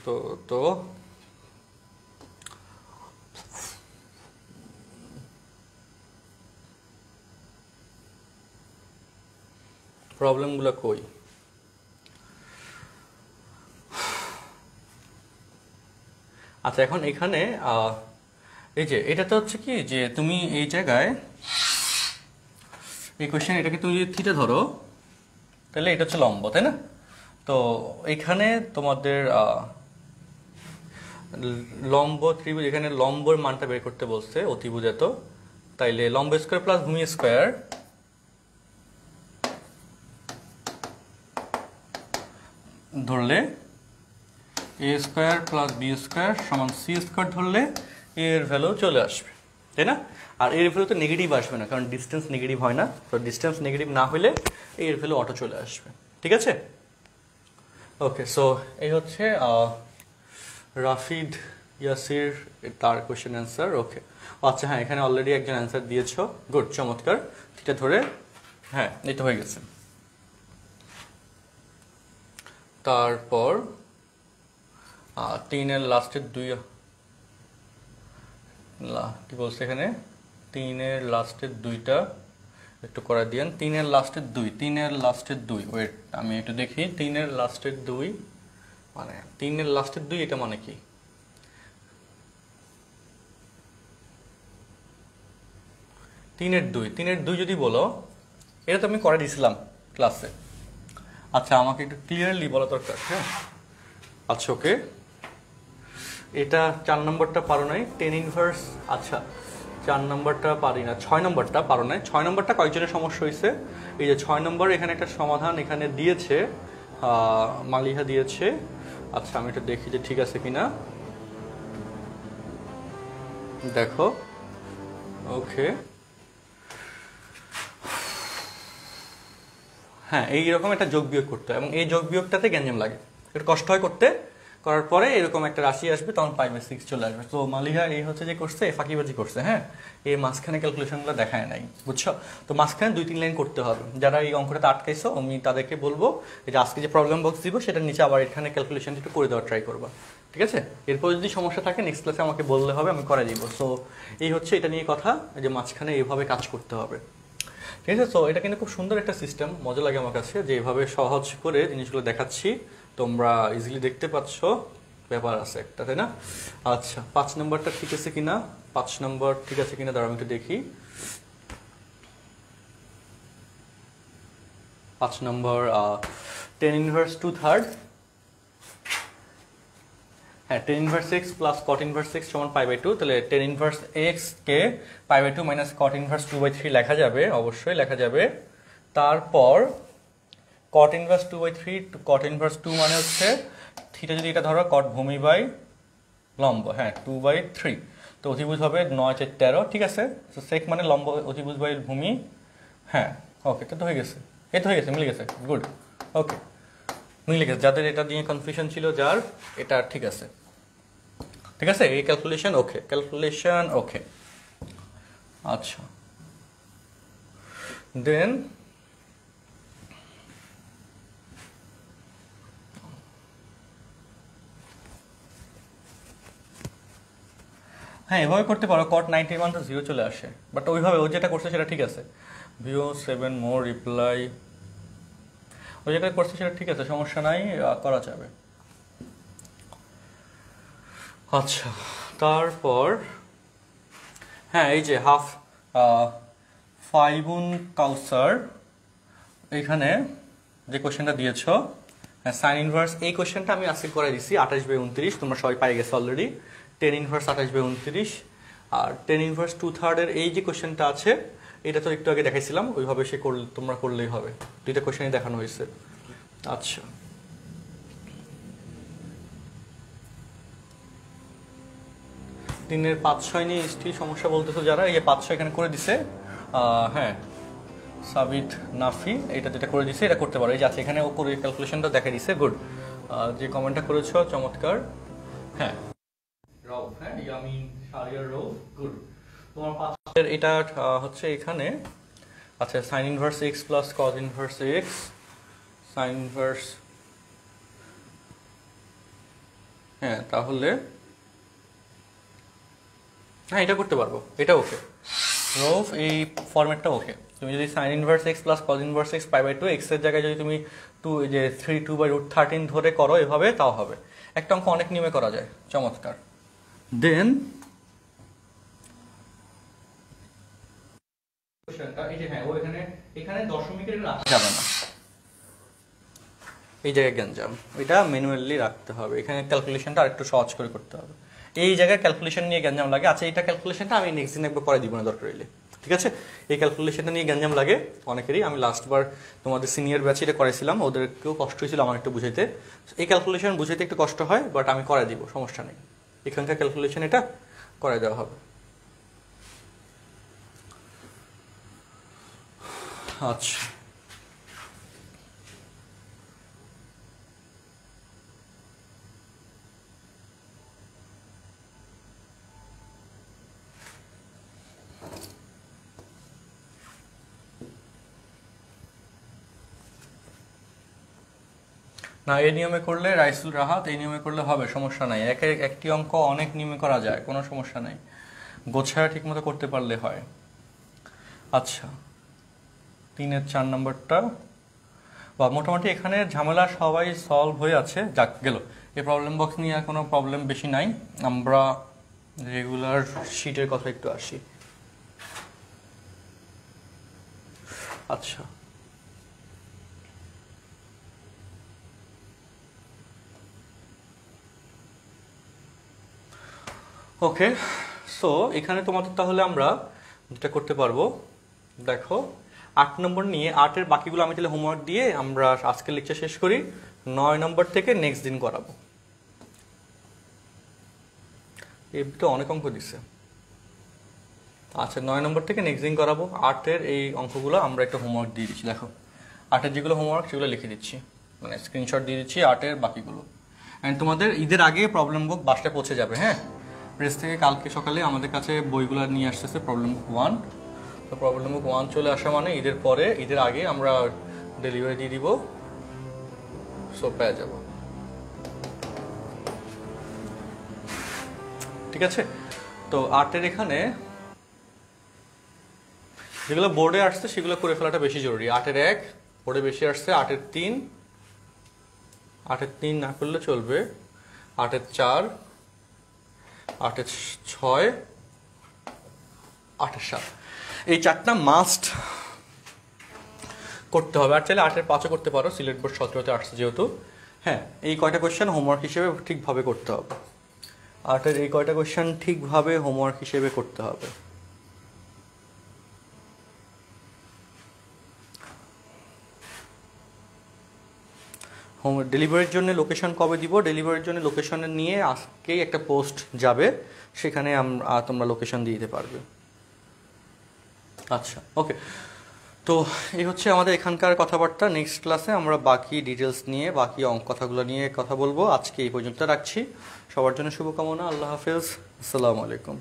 তো তো প্রবলেমগুলো কই? আচ্ছা, এখন এখানে এই যে এটাতে হচ্ছে কি যে তুমি এই জায়গায় এই কোয়েশ্চেন এটাকে তুমি যদি থিটা ধরো তাহলে এটা হচ্ছে লম্ব, তাই না? তো এখানে তোমাদের লম্ব ত্রিভুজ, এখানে লম্বর মানটা বের করতে বলছে অতিভুজ এত, তাইলে লম্ব স্কোয়ার প্লাস ভূমি স্কোয়ার ধরলে এ স্কোয়ার প্লাস বি স্কোয়ার সমান সি স্কোয়ার ধরলে এর ভ্যালু চলে আসবে, তাই না? আর এর ভ্যালু তো নেগেটিভ আসবে না, কারণ ডিস্টেন্স নেগেটিভ হয় না। তো ডিস্টেন্স নেগেটিভ না হলে এর ভ্যালু অটো চলে আসবে, ঠিক আছে? ওকে, সো এই হচ্ছে রাফিদ ইয়াসির তার কোয়েশ্চেন অ্যান্সার। ওকে, আচ্ছা, হ্যাঁ, এখানে অলরেডি একজন অ্যান্সার দিয়েছো, গুড, চমৎকার, এটা ধরে, হ্যাঁ, এটা হয়ে গেছে। তারপর 3-এর লাস্টের 2 কি বলছে এখানে, 3-এর লাস্টের 2টা একটু করে দিয়েন। 3-এর লাস্টের 2, 3-এর লাস্টের 2, ওয়েট আমি একটু দেখি। 3-এর লাস্টের 2 মানে 3-এর লাস্টের 2 এটা মানে কি? 3-এর 2, 3-এর 2 যদি বলো, এটা তো আমি করে দিয়েছিলাম ক্লাসে। আচ্ছা, আমাকে একটু ক্লিয়ারলি বলা দরকার। হ্যাঁ, আচ্ছা, ওকে, এটা 4 নম্বরটা পারো নাই, 10 ইনভার্স। আচ্ছা, 4 নম্বরটা পারি না, 6 নম্বরটা পারো নাই। 6 নম্বরটা কয়েকজনের সমস্যা হয়েছে। এই যে 6 নম্বর, এখানে একটা সমাধান এখানে দিয়েছে, মালিহা দিয়েছে। আচ্ছা, আমি একটু দেখি যে ঠিক আছে কিনা, দেখো। ওকে, হ্যাঁ, এইরকম একটা যোগ বিয়োগ করতে হয় এবং এই যোগ বিয়োগটাতে গ্যাঞ্জাম লাগে, একটু কষ্ট হয় করতে। করার পরে এরকম একটা রাশি আসবে, তখন 5/6 চলে আসবে। তো মালিহা এই হচ্ছে যে করছে, ফাঁকিবাজি করছে। হ্যাঁ, এই মাঝখানে ক্যালকুলেশনগুলো দেখায় নাই, বুঝছো? তো মাঝখানে 2-3 লাইন করতে হবে। যারা এই অঙ্কটাতে আটকাইছো, আমি তাদেরকে বলবো যে আজকে যে প্রবলেম বক্স দিব সেটার নিচে আবার এখানে ক্যালকুলেশন একটু করে দেওয়ার ট্রাই করবা, ঠিক আছে? এরপর যদি সমস্যা থাকে নেক্সট ক্লাসে আমাকে বললে হবে, আমি করে দিব। সো এই হচ্ছে এটা নিয়ে কথা, যে মাঝখানে এইভাবে কাজ করতে হবে, ঠিক আছে? তো এটা কিন্তু খুব সুন্দর একটা সিস্টেম, মজা লাগে আমার কাছে যে এইভাবে সহজ করে জিনিসগুলো দেখাচ্ছি, তোমরা ইজিলি দেখতে পাচ্ছ, ব্যাপার আছে একটা, তাই না? আচ্ছা, 5 নম্বরটা ঠিক আছে কিনা, 5 নম্বর ঠিক আছে কিনা, দাঁড়াও আমি একটু দেখি। 5 নম্বর 10 ইনভার্স 2/3, হ্যাঁ, 10 inverse x plus cot inverse x সমান π/2। তাহলে 10 ইনভার্স x কে π/2 মাইনাস cot ইনভার্স 2/3 লেখা যাবে, অবশ্যই লেখা যাবে। তারপর cot ইনভার্স 2/3, cot ইনভার্স 2 মানে হচ্ছে থিটা, যদি এটা ধরো cot ভূমি বাই লম্ব, হ্যাঁ, 2/3। তো অতিভুজ হবে 9/4, ঠিক আছে? তো sec মানে লম্ব অতিভুজ বাই ভূমি, হ্যাঁ, ওকে, এটা তো হয়ে গেছে, এটা হয়ে গেছে, মিলে গেছে, গুড, ওকে, মিলে গেছে। যাদের এটা নিয়ে কনফিউশন ছিল, যার এটা ঠিক আছে, ঠিক আছে, এই ক্যালকুলেশন ওকে, ক্যালকুলেশন ওকে। আচ্ছা, দেন হ্যাঁ, এভাবে করতে পারো, cot 90 মান তো 0 চলে আসে, বাট ওইভাবে ও যেটা করছে সেটা ঠিক আছে। ভিও 7 মোর রিপ্লাই, ও যেটা করছে সেটা ঠিক আছে, সমস্যা নাই, করা যাবে। আচ্ছা, তারপর হ্যাঁ, এই যে হাফ ফাইবুন কাউসার এইখানে যে কোশ্চেনটা দিয়েছ, হ্যাঁ, সাইন ইনভার্স, এই কোশ্চেনটা আমি আজকে করে দিছি 28/29, তোমরা সবাই পাই গেছো অলরেডি। 10 ইনভার্স 28/29, আর 10 ইনভার্স 2/3 এই যে কোশ্চেনটা আছে এটা তো একটু আগে দেখাইছিলাম, ওইভাবে তোমরা করলেই হবে। দুইটা কোশ্চেনই দেখানো হয়েছে। আচ্ছা, দিনের 5-6 নিয়ে স্টিল সমস্যা বলতেছো যারা, এই 5-6 এখানে করে দিছে। হ্যাঁ, সাবিত নাফি এটা যেটা করে দিছে এটা করতে পারো। এই যে আছে এখানে ও করে ক্যালকুলেশনটা দেখা দিছে। গুড, যে কমেন্টটা করেছো চমৎকার। হ্যাঁ রৌফ, হ্যাঁ ইয়ামিন শারিয়ার রৌফ, গুড। তোমার 5 এটা হচ্ছে এখানে আচ্ছা sign inverse x plus cos inverse x, sine inverse, হ্যাঁ তাহলে হ্যাঁ এটা করতে পারবো, এটা ওকে রৌফ, এই ফরম্যাটটা ওকে। তুমি যদি sine inverse x plus cos inverse x π/2 x এর জায়গায় যদি তুমি 3/√13 ধরে করো এভাবে, তাও হবে। একটা অঙ্ক অনেক নিয়মে করা যায়, চমৎকার। দেন এই যে হ্যাঁ ও এখানে দশমিকের রাখা যাবে না, এই জায়গায় গ্যাঞ্জাম, এটা ম্যানুয়ালি রাখতে হবে। এখানে ক্যালকুলেশনটা আরেকটু সহজ করে করতে হবে, এই জায়গায় ক্যালকুলেশন নিয়ে গ্যাঞ্জাম লাগে। আচ্ছা এইটা ক্যালকুলেশনটা আমি নেক্সট দিন একবার পরে দিব না দরকার হইলে, ঠিক আছে? এই ক্যালকুলেশনটা নিয়ে গ্যাঞ্জাম লাগে অনেকেরই। আমি লাস্টবার তোমাদের সিনিয়র ব্যাচে এটা করেছিলাম, ওদেরকেও কষ্ট হয়েছিল আমার একটু বুঝাইতে। এই ক্যালকুলেশন বুঝাইতে একটু কষ্ট হয়, বাট আমি করে দিব, সমস্যা নেই। এখানকার ক্যালকুলেশন এটা করে দেওয়া হবে। আচ্ছা না, এই নিয়মে করলে রাইসুল রাহাত, এই নিয়মে করলে হবে, সমস্যা নাই। একটি অঙ্ক অনেক নিয়মে করা যায়, কোনো সমস্যা নাই, গোছায়া ঠিক মতো করতে পারলে হয়। আচ্ছা 3-এর 4 নম্বরটা বা মোটামুটি এখানে ঝামেলা সবাই সলভ হয়ে আছে, যাক গেল। এই প্রবলেম বক্স নিয়ে কোনো প্রবলেম বেশি নাই। আমরা রেগুলার শিটের কথা একটু আসি। আচ্ছা ওকে, সো এখানে তোমাদের তাহলে আমরা যেটা করতে পারবো, দেখো 8 নম্বর নিয়ে 8-এর বাকিগুলো আমি তাহলে হোমওয়ার্ক দিয়ে আমরা আজকের লেকচার শেষ করি। 9 নম্বর থেকে নেক্সট দিন করাবো। এই তো অনেক অঙ্ক দিছে। আচ্ছা 9 নম্বর থেকে নেক্সট দিন করাবো। 8-এর এই অঙ্কগুলো আমরা একটা হোমওয়ার্ক দিয়ে দিচ্ছি, দেখো 8-এর যেগুলো হোমওয়ার্ক সেগুলো লিখে দিচ্ছি, মানে স্ক্রিনশট দিয়ে দিচ্ছি 8-এর বাকিগুলো। অ্যান্ড তোমাদের ঈদের আগে প্রবলেম বুক বাসটায় পৌঁছে যাবে। হ্যাঁ, প্রেস থেকে কালকে সকালে আমাদের কাছে বইগুলো নিয়ে আসতেছে প্রবলেম বুক 1। তো প্রবলেম বুক 1 চলে আসা মানে ঈদের পরে, ঈদের আগে আমরা ডেলিভারি দিয়ে দিব, সো পেয়ে যাব। ঠিক আছে, তো 8-এর এখানে যেগুলো বোর্ডে আসছে সেগুলো করে ফেলাটা বেশি জরুরি। 8-এর 1 বোর্ডে বেশি আসছে, 8-এর 3, 8-এর 3 না করলে চলবে, 8-এর 4, 8-এর 6, 8-এর 7, এই 4টা মাস্ট করতে হবে। আর চাইলে 8-এর 5ও করতে পারো, সিলেট বোর্ড 17-তে আসছে যেহেতু। হ্যাঁ, এই কয়টা কোয়েশ্চেন হোমওয়ার্ক হিসেবে ঠিকভাবে করতে হবে। 8-এর এই কয়টা কোয়েশ্চেন ঠিকভাবে হোমওয়ার্ক হিসেবে করতে হবে। হোম ডেলিভারির জন্য লোকেশন কবে দিব? ডেলিভারির জন্য লোকেশন নিয়ে আজকেই একটা পোস্ট যাবে, সেখানে তোমরা লোকেশন দিয়ে দিতে পারবে। আচ্ছা ওকে, তো এই হচ্ছে আমাদের এখানকার কথাবার্তা। নেক্সট ক্লাসে আমরা বাকি ডিটেলস নিয়ে, বাকি কথাগুলো নিয়ে কথা বলবো। আজকে এই পর্যন্ত রাখছি। সবার জন্য শুভকামনা। আল্লাহ হাফেজ, আসসালামু আলাইকুম।